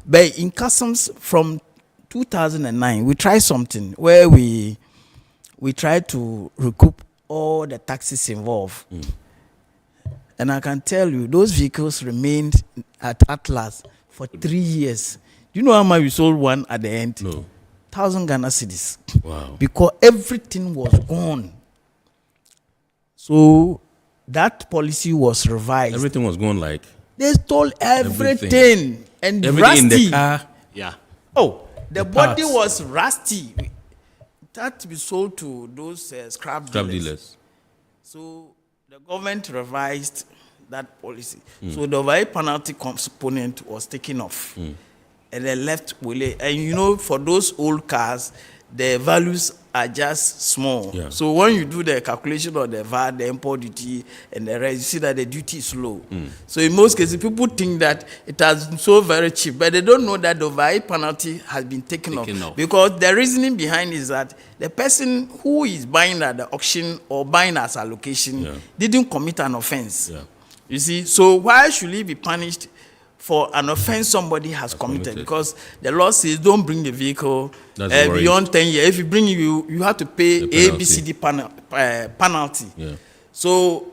But in customs from 2009, we tried something where we tried to recoup all the taxes involved. And I can tell you, those vehicles remained at Atlas for 3 years. Do you know how much we sold one at the end? No. 1,000 Ghana cedis. Wow. Because everything was gone. So that policy was revised. Everything was gone like. They stole everything. And everything rusty. in the car. Yeah. Oh, the body parts. was rusty. That to be sold to those scrap dealers. So the government revised that policy. So the overage penalty component was taken off. And then left with it. And you know, for those old cars, the values are just small. Yeah. So when you do the calculation of the VAT, the import duty, and the rest, you see that the duty is low. So in most cases, people think that it has been so very cheap, but they don't know that the overage penalty has been taken off. Because the reasoning behind is that the person who is buying at the auction or buying as allocation didn't commit an offense. You see, so why should he be punished for an offense somebody has committed? Because the law says don't bring the vehicle beyond 10 years. If you bring it, you have to pay ABCD penalty. So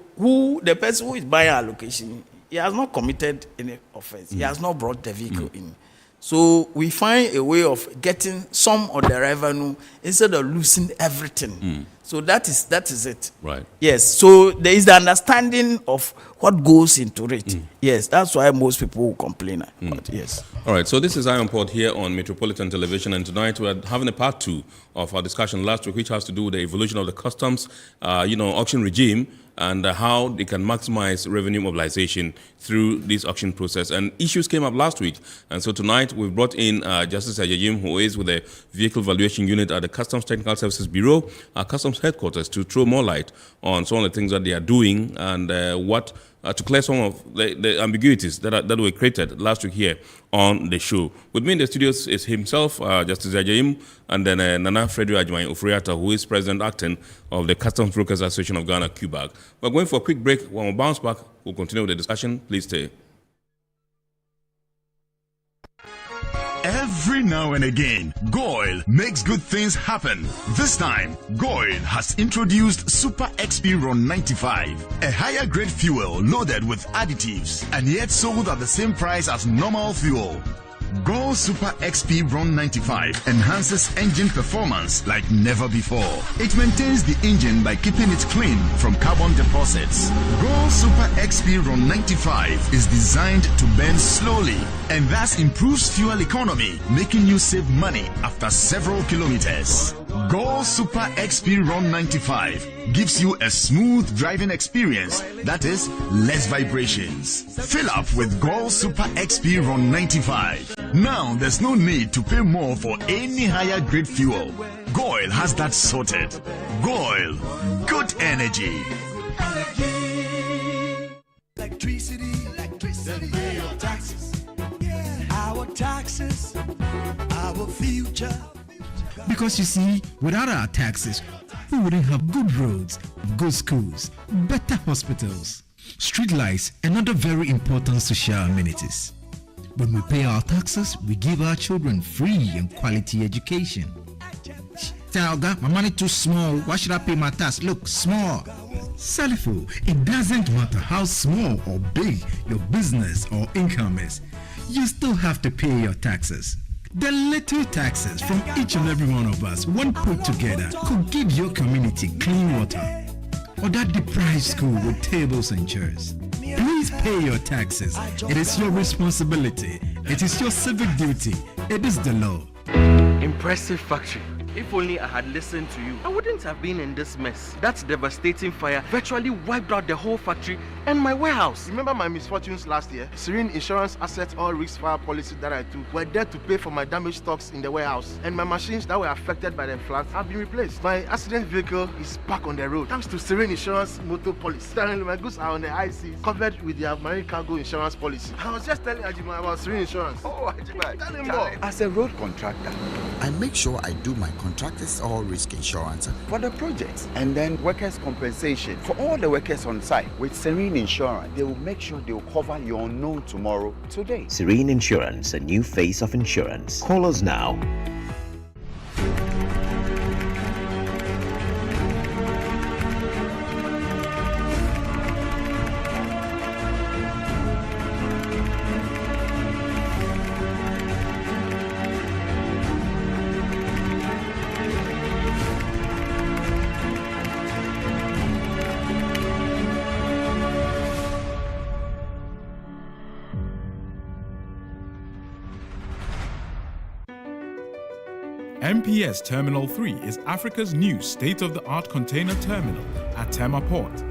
the person who is buying allocation, he has not committed any offense. He has not brought the vehicle in. So we find a way of getting some of the revenue instead of losing everything. So that is it. Right. Yes. So there is the understanding of what goes into it. Yes. That's why most people will complain about it. Yes. All right. So this is Iron Port here on Metropolitan Television, and tonight we are having a part 2 of our discussion last week, which has to do with the evolution of the customs, auction regime, and how they can maximize revenue mobilization through this auction process. And issues came up last week. And so tonight we've brought in Justice Ajayim, who is with the Vehicle Valuation Unit at the Customs Technical Services Bureau, our Customs Headquarters, to throw more light on some of the things that they are doing and to clear some of the ambiguities that were created last week here on the show. With me in the studios is himself, Justice Ajayim, and then Nana Frederick Ajimai Ofuriata, who is President Acting of the Customs Brokers Association of Ghana, QBAG. We're going for a quick break. When we bounce back, we'll continue with the discussion. Please stay. Every now and again, Goil makes good things happen. This time, Goil has introduced Super XP Ron 95, a higher grade fuel loaded with additives and yet sold at the same price as normal fuel. Goil Super XP Ron 95 enhances engine performance like never before. It maintains the engine by keeping it clean from carbon deposits. Goil Super XP Ron 95 is designed to burn slowly and thus improves fuel economy, making you save money after several kilometers. Goil Super XP Ron 95 gives you a smooth driving experience, that is, less vibrations. Fill up with Goil Super XP Ron 95. Now there's no need to pay more for any higher grade fuel. Goil has that sorted. Goil, good energy. Electricity, then pay your taxes. Our taxes, our future. Because you see, without our taxes, we wouldn't have good roads, good schools, better hospitals, street lights, and other very important social amenities. When we pay our taxes, we give our children free and quality education. Talga, my money too small. Why should I pay my tax? Look, small. Salifo, it doesn't matter how small or big your business or income is. You still have to pay your taxes. The little taxes from each and every one of us, when put together, could give your community clean water, or that deprived school with tables and chairs. And Please pay your taxes. It is your responsibility. It is your civic duty. It is the law. Impressive factory. If only I had listened to you, I wouldn't have been in this mess. That devastating fire virtually wiped out the whole factory and my warehouse. Remember my misfortunes last year? Serene Insurance Asset All Risk Fire policy that I took were there to pay for my damaged stocks in the warehouse. And my machines that were affected by the floods have been replaced. My accident vehicle is back on the road thanks to Serene Insurance Motor Policy. Currently, my goods are on the high seas, covered with their marine cargo insurance policy. I was just telling Ajima about Serene Insurance. Oh, Ajima, tell him more. As a road contractor, I make sure I do my contractors all risk insurance for the projects and then workers' compensation for all the workers on site. With Serene Insurance, they will make sure they will cover your unknown tomorrow today. Serene Insurance, a new face of insurance. Call us now. MPS Terminal 3 is Africa's new state-of-the-art container terminal at Tema Port.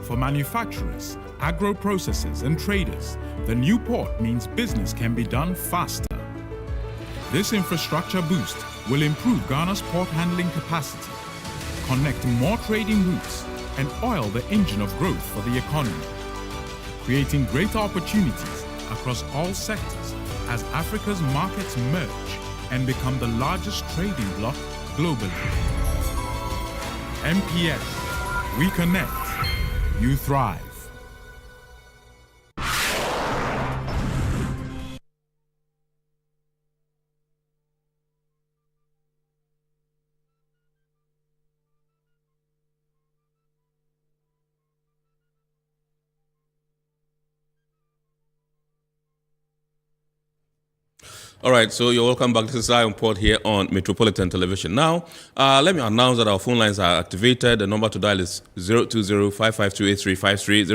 For manufacturers, agro-processors and traders, the new port means business can be done faster. This infrastructure boost will improve Ghana's port handling capacity, connect more trading routes, and oil the engine of growth for the economy, creating greater opportunities across all sectors as Africa's markets merge and become the largest trading bloc globally. MPS, we connect, you thrive. All right, so you're welcome back. This is Iron Port here on Metropolitan Television. Now, let me announce that our phone lines are activated. The number to dial is 020-552-8353,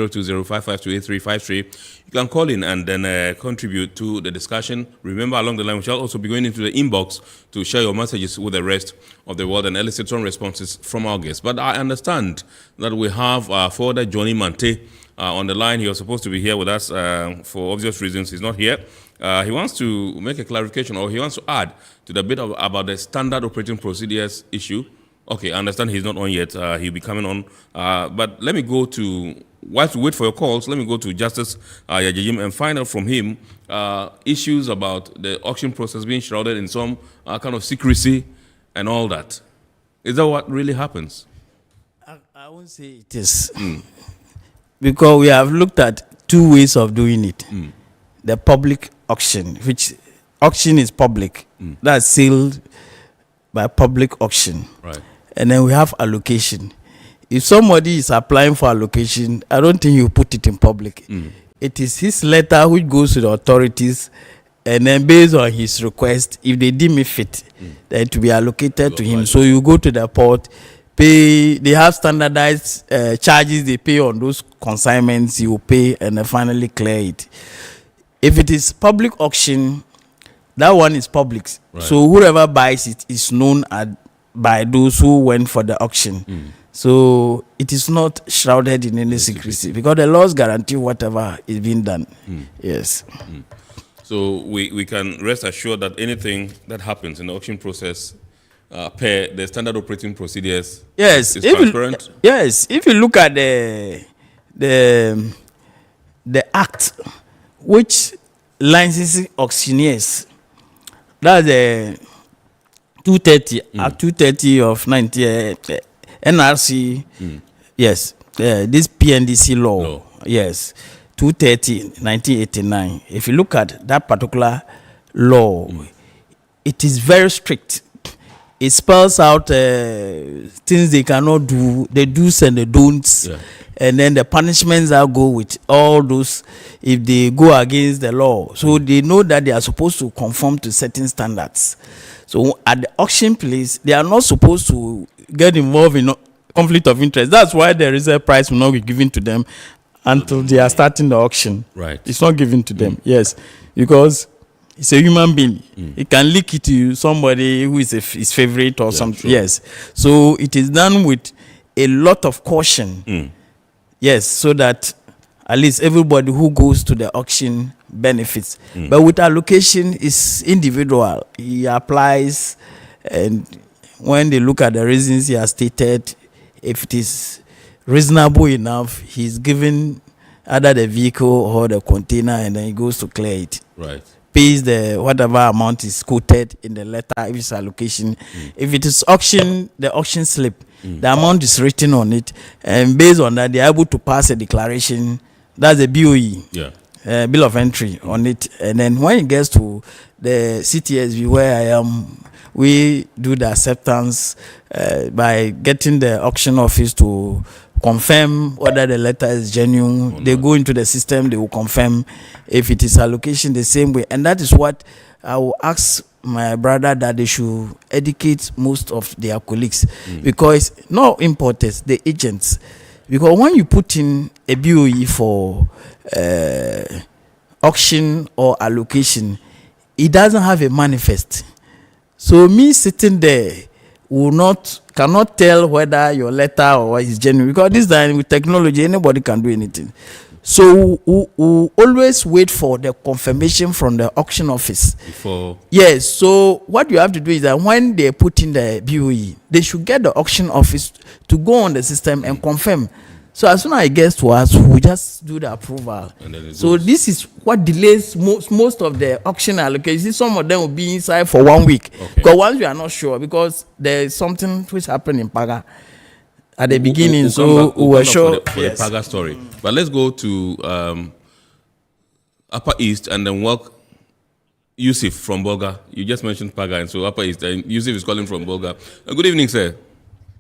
020-552-8353. You can call in and then contribute to the discussion. Remember, along the line, we shall also be going into the inbox to share your messages with the rest of the world and elicit some responses from our guests. But I understand that we have Father Johnny Mante on the line. He was supposed to be here with us for obvious reasons. He's not here. He wants to make a clarification, or he wants to add to the bit about the standard operating procedures issue. Okay, I understand he's not on yet. He'll be coming on. But let me go to, whilst we wait for your calls, let me go to Justice Yajajim and find out from him issues about the auction process being shrouded in some kind of secrecy and all that. Is that what really happens? I won't say it is. Because we have looked at two ways of doing it. The public auction, which auction is public. That's sealed by public auction. Right. And then we have allocation. If somebody is applying for allocation, I don't think you put it in public. It is his letter which goes to the authorities, and then based on his request, if they deem it fit, then to be allocated to him. So you go to the port, pay. They have standardized charges they pay on those consignments. You pay and then finally clear it. If it is public auction, that one is public. Right. So whoever buys it is known by those who went for the auction. So it is not shrouded in any secrecy because the laws guarantee whatever is being done. Yes. So we can rest assured that anything that happens in the auction process per the standard operating procedures yes, is transparent? If you look at the act which licenses auctioneers, that's the 230 Act 230 of 90 NRC. Yes, this PNDC law. Yes, 230 1989. If you look at that particular law, it is very strict. It spells out things they cannot do, the do's and the don'ts, and then the punishments that go with all those if they go against the law. So they know that they are supposed to conform to certain standards. So at the auction place, they are not supposed to get involved in conflict of interest. That's why the reserve price will not be given to them until they are starting the auction. Right. It's not given to them. Yes, because it's a human being. It can leak it to somebody who is his favorite or something. Sure. Yes. So it is done with a lot of caution. Yes, so that at least everybody who goes to the auction benefits. But with allocation, it's individual. He applies, and when they look at the reasons he has stated, if it is reasonable enough, he's given either the vehicle or the container, and then he goes to clear it. Right. Pays the whatever amount is quoted in the letter if it's allocation. If it is auction, the auction slip, the amount is written on it, and based on that, they are able to pass a declaration. That's a BOE. Yeah. Bill of entry on it, and then when it gets to the CTSV where I am, we do the acceptance by getting the auction office to confirm whether the letter is genuine. They go into the system, they will confirm if it is allocation the same way, and that is what I will ask my brother, that they should educate most of their colleagues, because not importers, the agents. Because when you put in a BOE for auction or allocation, it doesn't have a manifest. So me sitting there cannot tell whether your letter or is genuine, because this time with technology, anybody can do anything. So we always wait for the confirmation from the auction office. Before. Yes, so what you have to do is that when they put in the BOE, they should get the auction office to go on the system and confirm. So as soon as it gets to us, we just do the approval. So this is what delays most of the auction allocation. Some of them will be inside for 1 week. Because once we are not sure, because there is something which happened in Paga at the beginning, so we were sure. For the Paga story. But let's go to Upper East and then walk Yusuf from Bolga. You just mentioned Paga, and so Upper East, and Yusuf is calling from Bolga. Good evening, sir.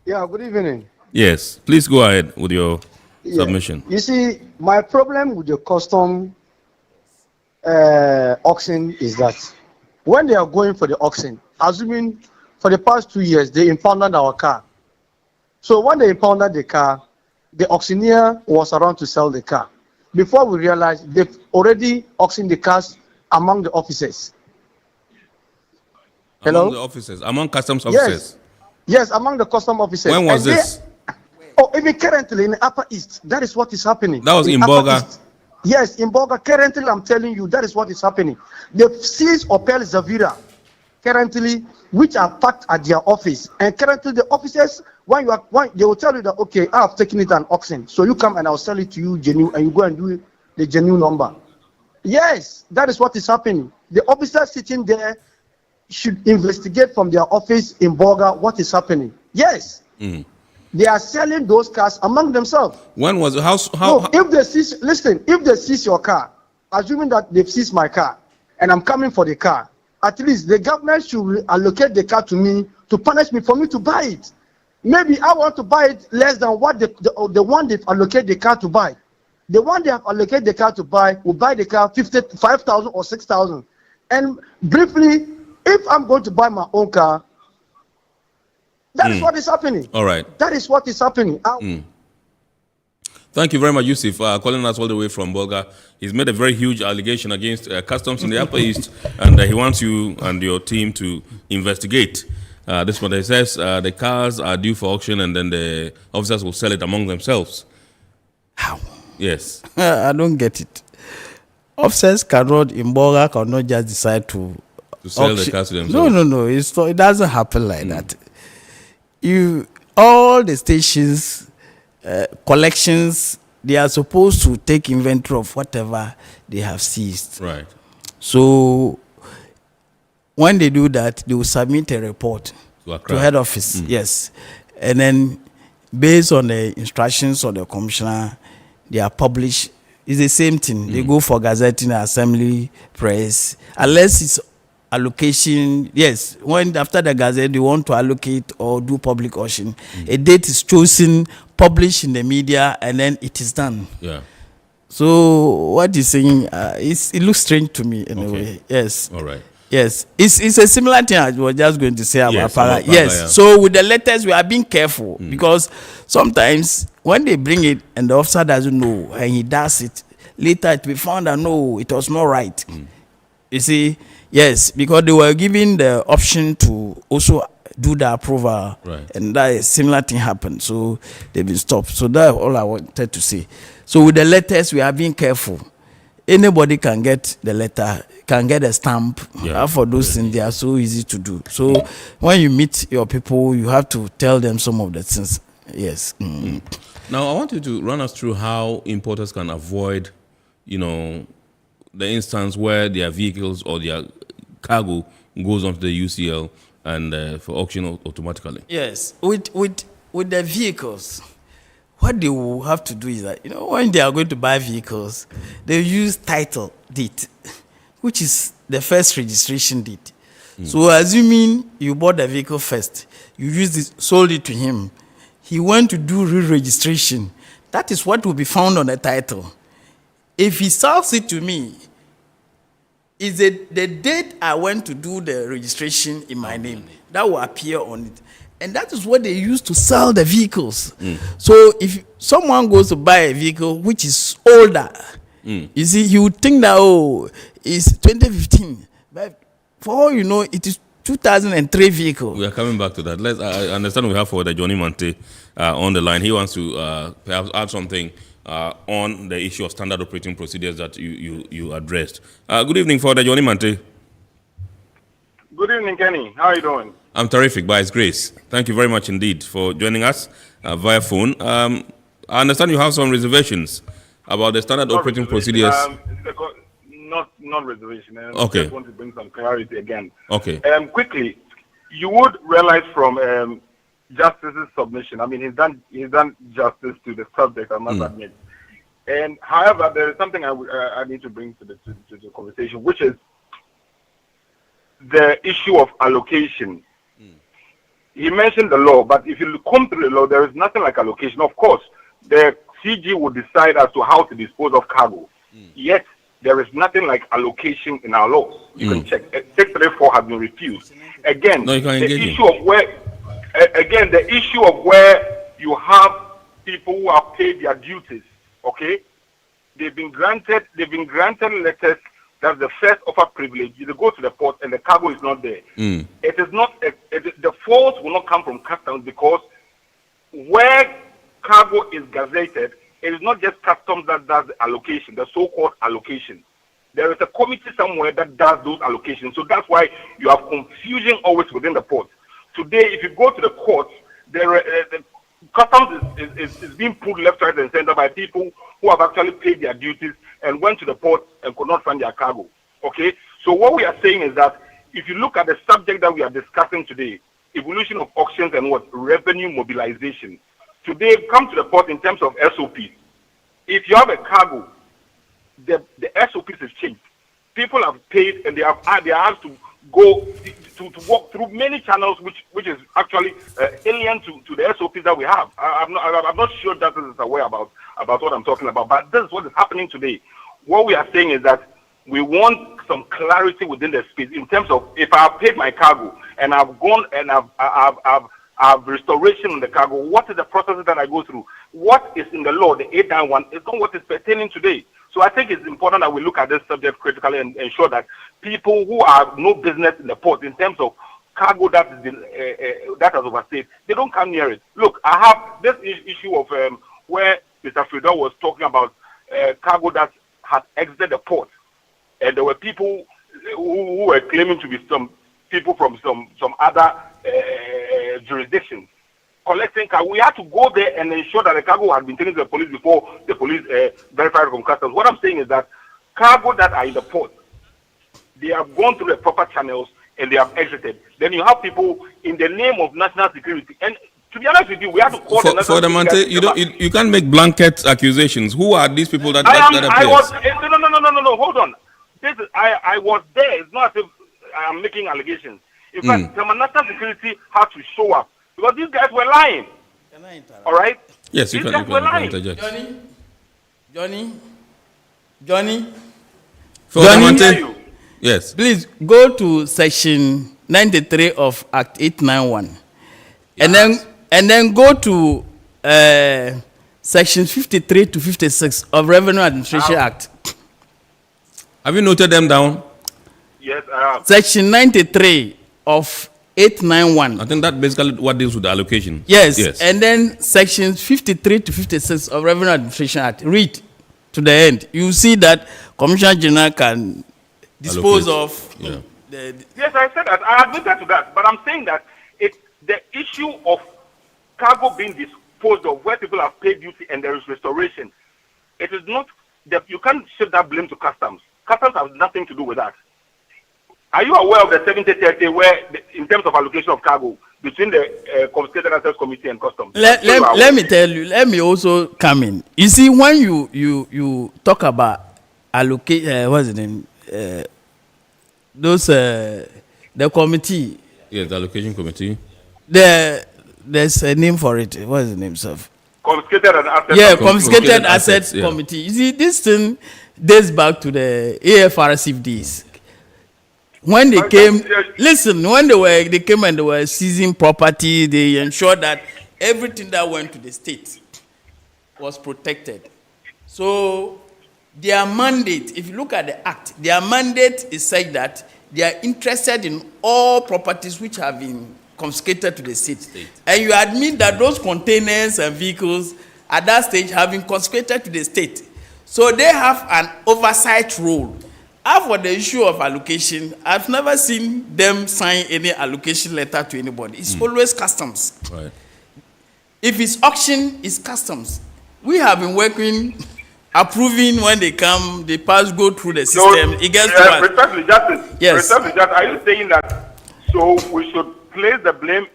Yeah, good evening. Yes, please go ahead with your submission. You see, my problem with the custom auction is that when they are going for the auction, assuming for the past 2 years, they impounded our car. So when they impounded the car, the auctioneer was around to sell the car. Before we realized, they've already auctioned the cars among the officers. Hello? Among the officers, among customs officers? Yes, among the custom officers. When was this? Even currently in the Upper East, that is what is happening. That was in Upper Bolga? East. Yes, in Bolga. Currently, I'm telling you, that is what is happening. They've seized Opel Zavira, currently, which are packed at their office. And currently, the officers, they will tell you that, okay, I've taken it an auction. So you come and I'll sell it to you genuine, and you go and do the genuine number. Yes, that is what is happening. The officers sitting there should investigate from their office in Bolga what is happening. Yes. They are selling those cars among themselves. When was it? How? No, if they seize your car, assuming that they've seized my car, and I'm coming for the car, at least the government should allocate the car to me to punish me for me to buy it. Maybe I want to buy it less than what the one they've allocated the car to buy. The one they have allocated the car to buy will buy the car 5,000 or 6,000. And briefly, if I'm going to buy my own car, that is what is happening. All right. That is what is happening. Thank you very much, Yusuf, calling us all the way from Bolga. He's made a very huge allegation against customs in the Upper East, and he wants you and your team to investigate. This is what he says. The cars are due for auction, and then the officers will sell it among themselves. How? Yes. I don't get it. Officers cannot, in Bolga, cannot just decide to sell the cars to themselves. No. It doesn't happen like that. All the stations, collections, they are supposed to take inventory of whatever they have seized. Right. So when they do that, they will submit a report to head office. Yes, and then based on the instructions of the commissioner, they are published. It's the same thing. They go for gazetting, assembly, press, unless it's allocation. Yes, when after the gazette they want to allocate or do public auction, a date is chosen, published in the media, and then it is done. Yeah. So what you're saying, it looks strange to me in a way. Yes. All right. Yes, it's a similar thing I was just going to say about Yes, para. about para, Yes, yeah. so with the letters we are being careful because sometimes when they bring it and the officer doesn't know and he does it, later it will be found that no, it was not right. You see, yes, because they were given the option to also do the approval, Right. and that a similar thing happened, so they've been stopped. So that's all I wanted to say. So with the letters we are being careful. Anybody can get the letter, can get a stamp. Yeah. For those things, they are so easy to do. So when you meet your people, you have to tell them some of the things. Yes. Now, I want you to run us through how importers can avoid, the instance where their vehicles or their cargo goes onto the UCL and for auction automatically. Yes. With the vehicles, what they will have to do is that, when they are going to buy vehicles, they use title deed, which is the first registration deed. So assuming you bought the vehicle first, you sold it to him, he went to do re-registration. That is what will be found on the title. If he sells it to me, is the date I went to do the registration in my name. That will appear on it. And that is what they use to sell the vehicles. So if someone goes to buy a vehicle which is older, you see, he would think that, it's 2015. But for all you know, it is 2003 vehicle. We are coming back to that. I understand we have for the Johnny Mante on the line. He wants to perhaps add something on the issue of standard operating procedures that you addressed. Good evening, Father Johnny Mante. Good evening, Kenny. How are you doing? I'm terrific, by His grace. Thank you very much indeed for joining us via phone. I understand you have some reservations about the standard operating procedures. Not reservation. Okay. I just want to bring some clarity again. Okay. Quickly, you would realize from Justice's submission, I mean, he's done justice to the subject, I must admit. And however, there is something I need to bring to the conversation, which is the issue of allocation. He mentioned the law, but if you come to the law, there is nothing like allocation. Of course, the CG will decide as to how to dispose of cargo. Yet, there is nothing like allocation in our laws. You can check. 634 has been refused. Again, the issue of where you have people who have paid their duties, okay? They've been granted letters. That's the first offer privilege. You go to the port and the cargo is not there. It is not the fault will not come from customs, because where cargo is gazetted, it is not just customs that does the allocation, the so-called allocation. There is a committee somewhere that does those allocations. So that's why you have confusion always within the port. Today, if you go to the courts, the customs is being pulled left, right, and center by people who have actually paid their duties and went to the port and could not find their cargo. Okay? So what we are saying is that if you look at the subject that we are discussing today, evolution of auctions and revenue mobilization. Today, come to the port in terms of SOPs. If you have a cargo, the SOPs has changed. People have paid and they are asked to go to walk through many channels, which is actually alien to the SOPs that we have. I'm not sure that is aware about what I'm talking about, but this is what is happening today. What we are saying is that we want some clarity within the space in terms of, if I have paid my cargo and I've gone and I've restoration on the cargo, what is the process that I go through? What is in the law, the 891, is not what is pertaining today. So I think it's important that we look at this subject critically and ensure that people who have no business in the port in terms of cargo that has overstayed, they don't come near it. Look, I have this issue of where Mr. Friedel was talking about cargo that had exited the port, and there were people who were claiming to be some people from some other jurisdictions collecting cargo. We had to go there and ensure that the cargo had been taken to the police before the police verified from customs. What I'm saying is that cargo that are in the port, they have gone through the proper channels and they have exited. Then you have people in the name of national security. And to be honest with you, we have to call for the Mante, you can't make blanket accusations. Who are these people that No, hold on. I was there. It's not as if I am making allegations. In fact, the national security had to show up because these guys were lying. All right? Yes, you these can. Guys were lying. Johnny. For the Mante, Yes. Please go to section 93 of Act 891. And then go to section 53 to 56 of Revenue Administration Act. Have you noted them down? Yes, I have. Section 93 of 891. I think that basically what deals with the allocation. Yes. And then sections 53 to 56 of Revenue Administration Act. Read to the end. You see that Commissioner General can dispose of. Yeah. Yes, I said that. I admitted to that. But I'm saying that the issue of cargo being disposed of, where people have paid duty and there is restoration, it is not that you can't shift that blame to customs. Customs has nothing to do with that. Are you aware of the 70-30 where, in terms of allocation of cargo, between the Confiscated Assets Committee and Customs? Let me tell you. Let me also come in. You see, when you talk about allocate, what's the name? The committee. Yes, the allocation committee. There's a name for it. What is the name, sir? Confiscated Assets. Yeah, Confiscated Assets Committee. You see, this thing dates back to the AFRC days. When they came, listen, when they came and they were seizing property, they ensured that everything that went to the state was protected. So their mandate, if you look at the act, their mandate is such that they are interested in all properties which have been confiscated to the state. And you admit that those containers and vehicles at that stage have been confiscated to the state. So they have an oversight role. As for the issue of allocation, I've never seen them sign any allocation letter to anybody. It's always customs. Right. If it's auction, it's customs. We have been working, approving when they come, they go through the system. It gets to us. Respectfully, Justice. Yes. Respectfully, Justice, are you saying that so we should place the blame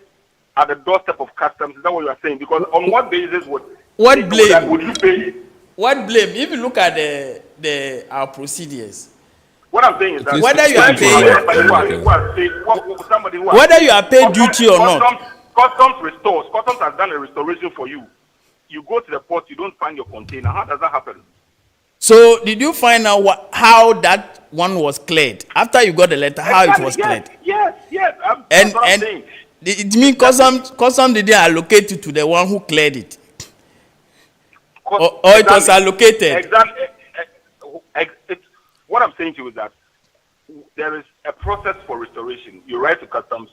at the doorstep of customs? Is that what you are saying? Because on what basis would you pay it? What blame? If you look at our procedures. What I'm saying is that whether you are paying, whether you are paid duty or not. Customs has done a restoration for you. You go to the port, you don't find your container. How does that happen? So did you find out how that one was cleared? After you got the letter, how it was cleared? Yes. And it means custom didn't allocate it to the one who cleared it. Or it was allocated. Exactly. What I'm saying to you is that there is a process for restoration. You write to customs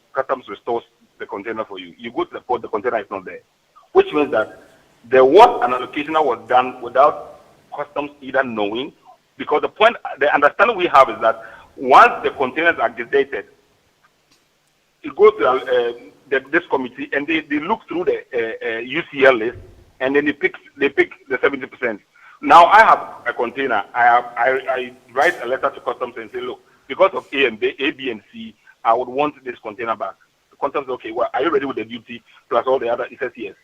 restores the container for you. You go to the port, the container is not there. Which means that there was an allocation that was done without customs either knowing, because the understanding we have is that once the containers are gazetted, it goes to this committee and they look through the UCL list and then they pick the 70%. Now I have a container. I write a letter to customs and say, look, because of A, B, and C, I would want this container back. The customs says, okay, well, are you ready with the duty plus all the other? He says yes.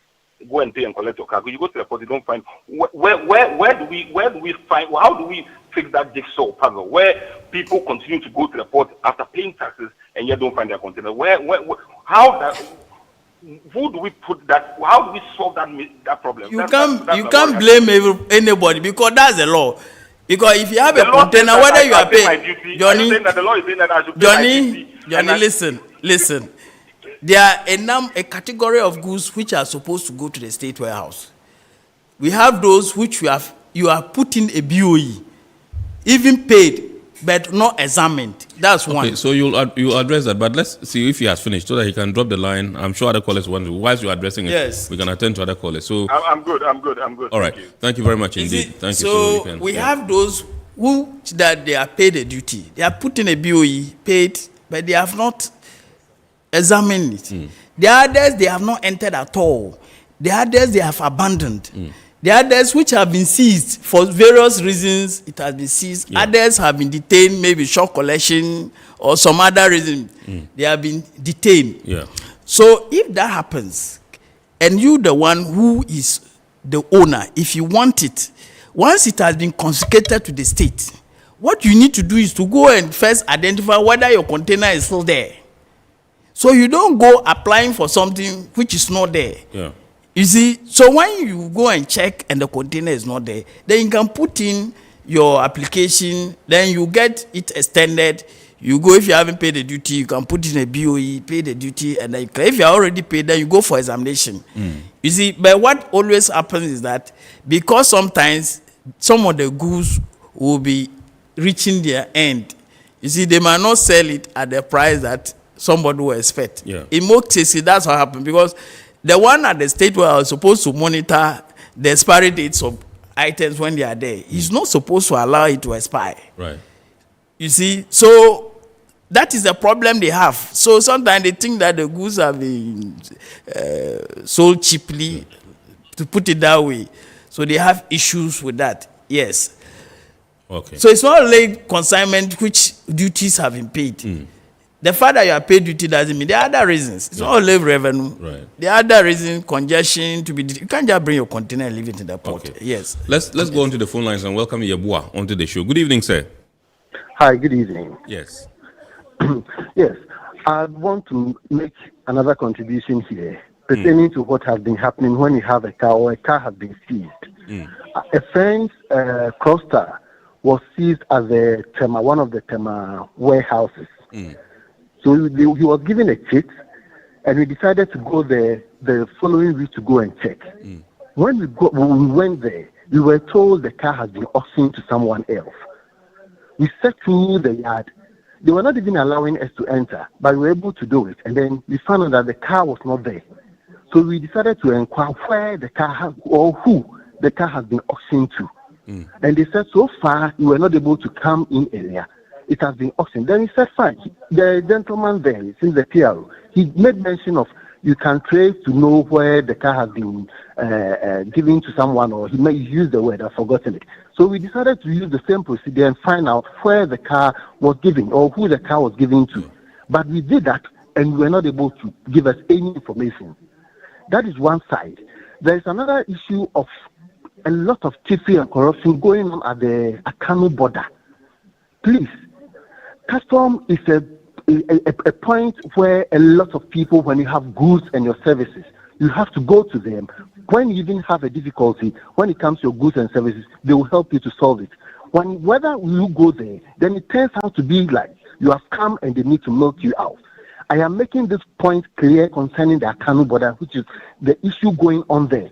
Go and pay and collect your cargo. You go to the port, you don't find where do we find? How do we fix that jigsaw puzzle where people continue to go to the port after paying taxes and yet don't find their container? Who do we put that? How do we solve that problem? You can't blame anybody because that's the law. Because if you have a container, whether you are paid, Johnny, listen. There are a category of goods which are supposed to go to the state warehouse. We have those which you are putting a BOE, even paid, but not examined. That's one. Okay, so you'll address that, but let's see if he has finished so that he can drop the line. I'm sure other callers want to. Whilst you're addressing it, yes, we can attend to other callers. So I'm good. All right. Thank you very much indeed. Thank you. So we have those who that they are paid a duty. They are putting a BOE, paid, but they have not examined it. The others, they have not entered at all. The others, they have abandoned. The others which have been seized for various reasons, it has been seized. Yeah. Others have been detained, maybe short collection or some other reason. They have been detained. Yeah. So if that happens, and you the one who is the owner, if you want it, once it has been confiscated to the state, what you need to do is to go and first identify whether your container is still there. So you don't go applying for something which is not there. Yeah. You see, so when you go and check and the container is not there, then you can put in your application, then you get it extended. You go, if you haven't paid the duty, you can put in a BOE, pay the duty, and then you if you are already paid, then you go for examination. You see, but what always happens is that because sometimes some of the goods will be reaching their end, you see, they might not sell it at the price that somebody will expect. Yeah. In most cases, that's what happens, because the one at the state where I was supposed to monitor the expiry dates of items when they are there, he's not supposed to allow it to expire. Right. You see, so that is the problem they have. So sometimes they think that the goods have been sold cheaply, to put it that way. So they have issues with that. Yes. Okay. So it's not only consignment which duties have been paid. The fact that you are paid duty doesn't mean there are other reasons. It's not only revenue. Right. There are other reasons, congestion to be. You can't just bring your container and leave it in the port. Okay. Yes. Let's go onto the phone lines and welcome Yabua onto the show. Good evening, sir. Hi, good evening. Yes. Yes, I want to make another contribution here pertaining to what has been happening when you have a car or a car has been seized. A friend's cluster was seized at the Tema, one of the Tema warehouses. So he was given a check, and we decided to go there the following week to go and check. When we went there, we were told the car has been auctioned to someone else. We searched through the yard. They were not even allowing us to enter, but we were able to do it. And then we found out that the car was not there. So we decided to inquire where the car has, or who the car has been auctioned to. And they said, so far, we were not able to come in area. It has been auctioned. Then he said, fine. The gentleman there, it seems the PRO, he made mention of you can trace to know where the car has been given to someone, or he may use the word, I've forgotten it. So we decided to use the same procedure and find out where the car was given or who the car was given to. But we did that, and we were not able to give us any information. That is one side. There is another issue of a lot of thievery and corruption going on at the Akano border. Please, custom is a point where a lot of people, when you have goods and your services, you have to go to them. When you even have a difficulty, when it comes to your goods and services, they will help you to solve it. Whether you go there, then it turns out to be like you have come and they need to milk you out. I am making this point clear concerning the Akano border, which is the issue going on there.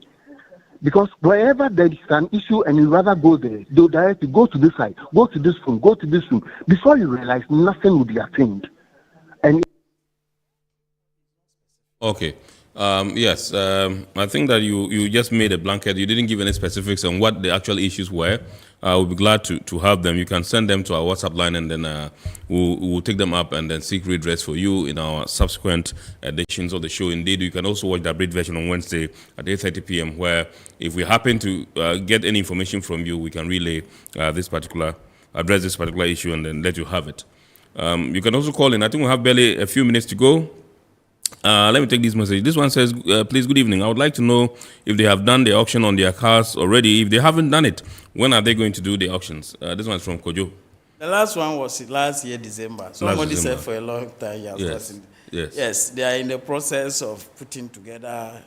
Because wherever there is an issue and you rather go there, they'll directly go to this side, go to this room, go to this room. Before you realize, nothing will be attained. And Okay. Yes, I think that you just made a blanket. You didn't give any specifics on what the actual issues were. We'll be glad to have them. You can send them to our WhatsApp line, and then we'll take them up and then seek redress for you in our subsequent editions of the show. Indeed, you can also watch the abridged version on Wednesday at 8:30 p.m., where if we happen to get any information from you, we can relay address this particular issue, and then let you have it. You can also call in. I think we have barely a few minutes to go. Let me take this message. This one says, please, good evening. I would like to know if they have done the auction on their cars already. If they haven't done it, when are they going to do the auctions? This one is from Kojo. The last one was last year, December. Somebody said for a long time. Yes, they are in the process of putting together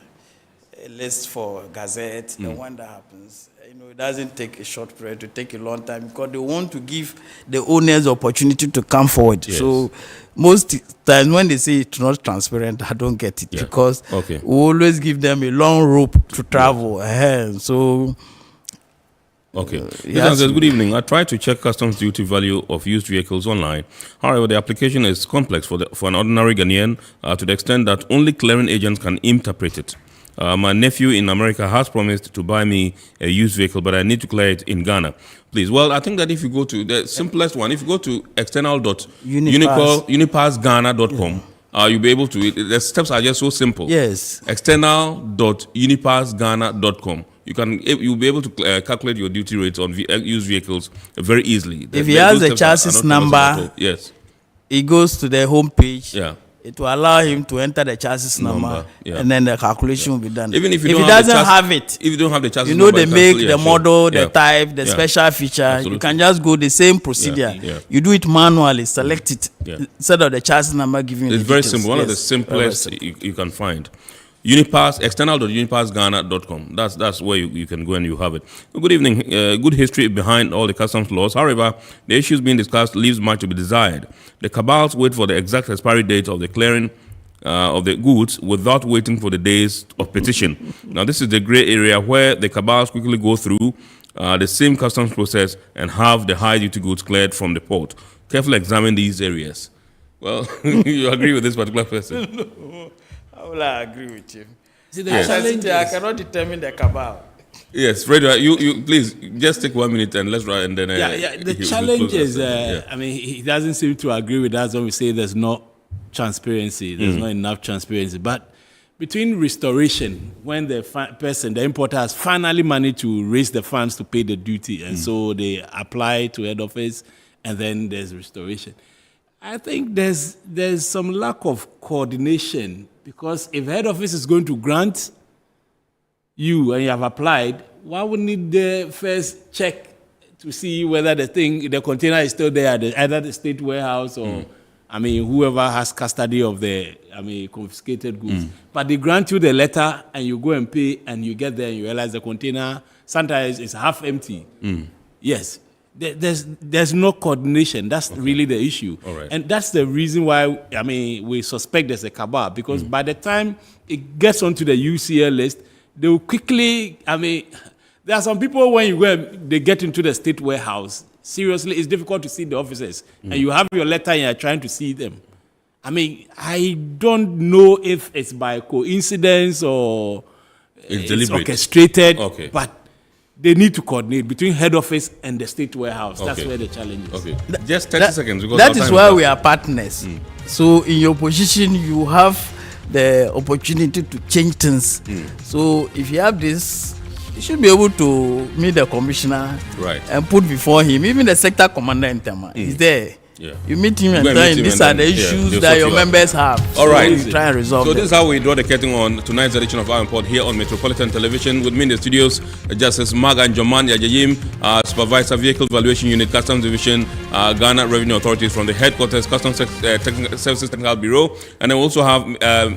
a list for Gazette. The one that happens, it doesn't take a short period, to take a long time, because they want to give the owners the opportunity to come forward. Yes. So most times when they say it's not transparent, I don't get it, because we always give them a long rope to travel. So okay. This one says, good evening. I tried to check customs duty value of used vehicles online. However, the application is complex for an ordinary Ghanaian to the extent that only clearing agents can interpret it. My nephew in America has promised to buy me a used vehicle, but I need to clear it in Ghana. Please. Well, I think that if you go to the simplest one, if you go to external.unipassghana.com, you'll be able to. The steps are just so simple. Yes. External.unipassghana.com. You'll be able to calculate your duty rates on used vehicles very easily. If he has the chassis number, yes, he goes to the home page. Yeah. It will allow him to enter the chassis number, and then the calculation will be done. Even if he doesn't have it, if you don't have the chassis number, the make, the model, the type, the special feature, Absolutely. You can just go the same procedure. You do it manually, select it instead of the chassis number giving you. It's very simple. One of the simplest you can find. Unipass, external.unipassghana.com. That's where you can go and you have it. Good evening. Good history behind all the customs laws. However, the issues being discussed leaves much to be desired. The cabals wait for the exact expiry date of the clearing of the goods without waiting for the days of petition. Now, this is the gray area where the cabals quickly go through the same customs process and have the high-duty goods cleared from the port. Carefully examine these areas. Well, you agree with this particular person? No, how will I agree with you? See, the challenge I cannot determine the cabal. Yes, Fred, you please just take 1 minute and let's try and then. The challenge is, I mean, he doesn't seem to agree with us when we say there's no transparency. There's not enough transparency. But between restoration, when the the importer has finally managed to raise the funds to pay the duty, and so they apply to head office, and then there's restoration. I think there's some lack of coordination, because if head office is going to grant you and you have applied, why wouldn't they first check to see whether the container is still there at either the state warehouse or, I mean, whoever has custody of the, confiscated goods. But they grant you the letter and you go and pay and you get there and you realize the container sometimes is half empty. Yes. There's no coordination. That's really the issue. Right. And that's the reason why, we suspect there's a cabal, because by the time it gets onto the UCL list, they will quickly, there are some people when you go, they get into the state warehouse, seriously, it's difficult to see the officers. And you have your letter and you're trying to see them. I don't know if it's by coincidence or it's orchestrated, but they need to coordinate between head office and the state warehouse. That's where the challenge is. Okay. Just 30 seconds. Because that is why we are partners. So in your position, you have the opportunity to change things. So if you have this, you should be able to meet the commissioner and put before him, even the sector commander in Tema is there. Yeah. You meet him and tell him these are the issues that your members have. All right. So try and resolve So them. this is how we draw the curtain on tonight's edition of Our Import here on Metropolitan Television. With me in the studios, Justice Mag and Joman Yajayim, Supervisor Vehicle Valuation Unit, Customs Division, Ghana Revenue Authority from the headquarters, Customs Services Technical Bureau. And then we also have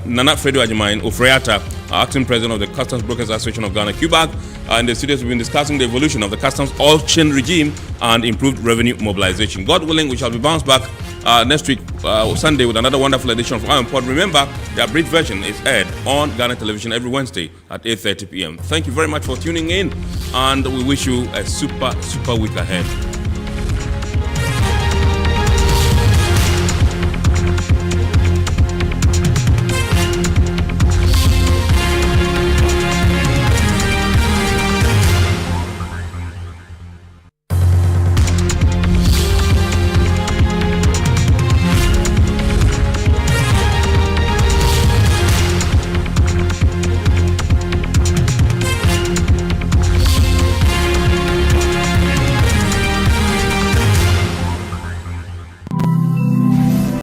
Nana Fredo Ajimain Ofreata, Acting President of the Customs Brokers Association of Ghana, QBAG. In the studios, we've been discussing the evolution of the customs auction regime and improved revenue mobilization. God willing, we shall be bounced back next week, Sunday, with another wonderful edition of Our Import. Remember, the abridged version is aired on Ghana Television every Wednesday at 8:30 p.m. Thank you very much for tuning in, and we wish you a super week ahead.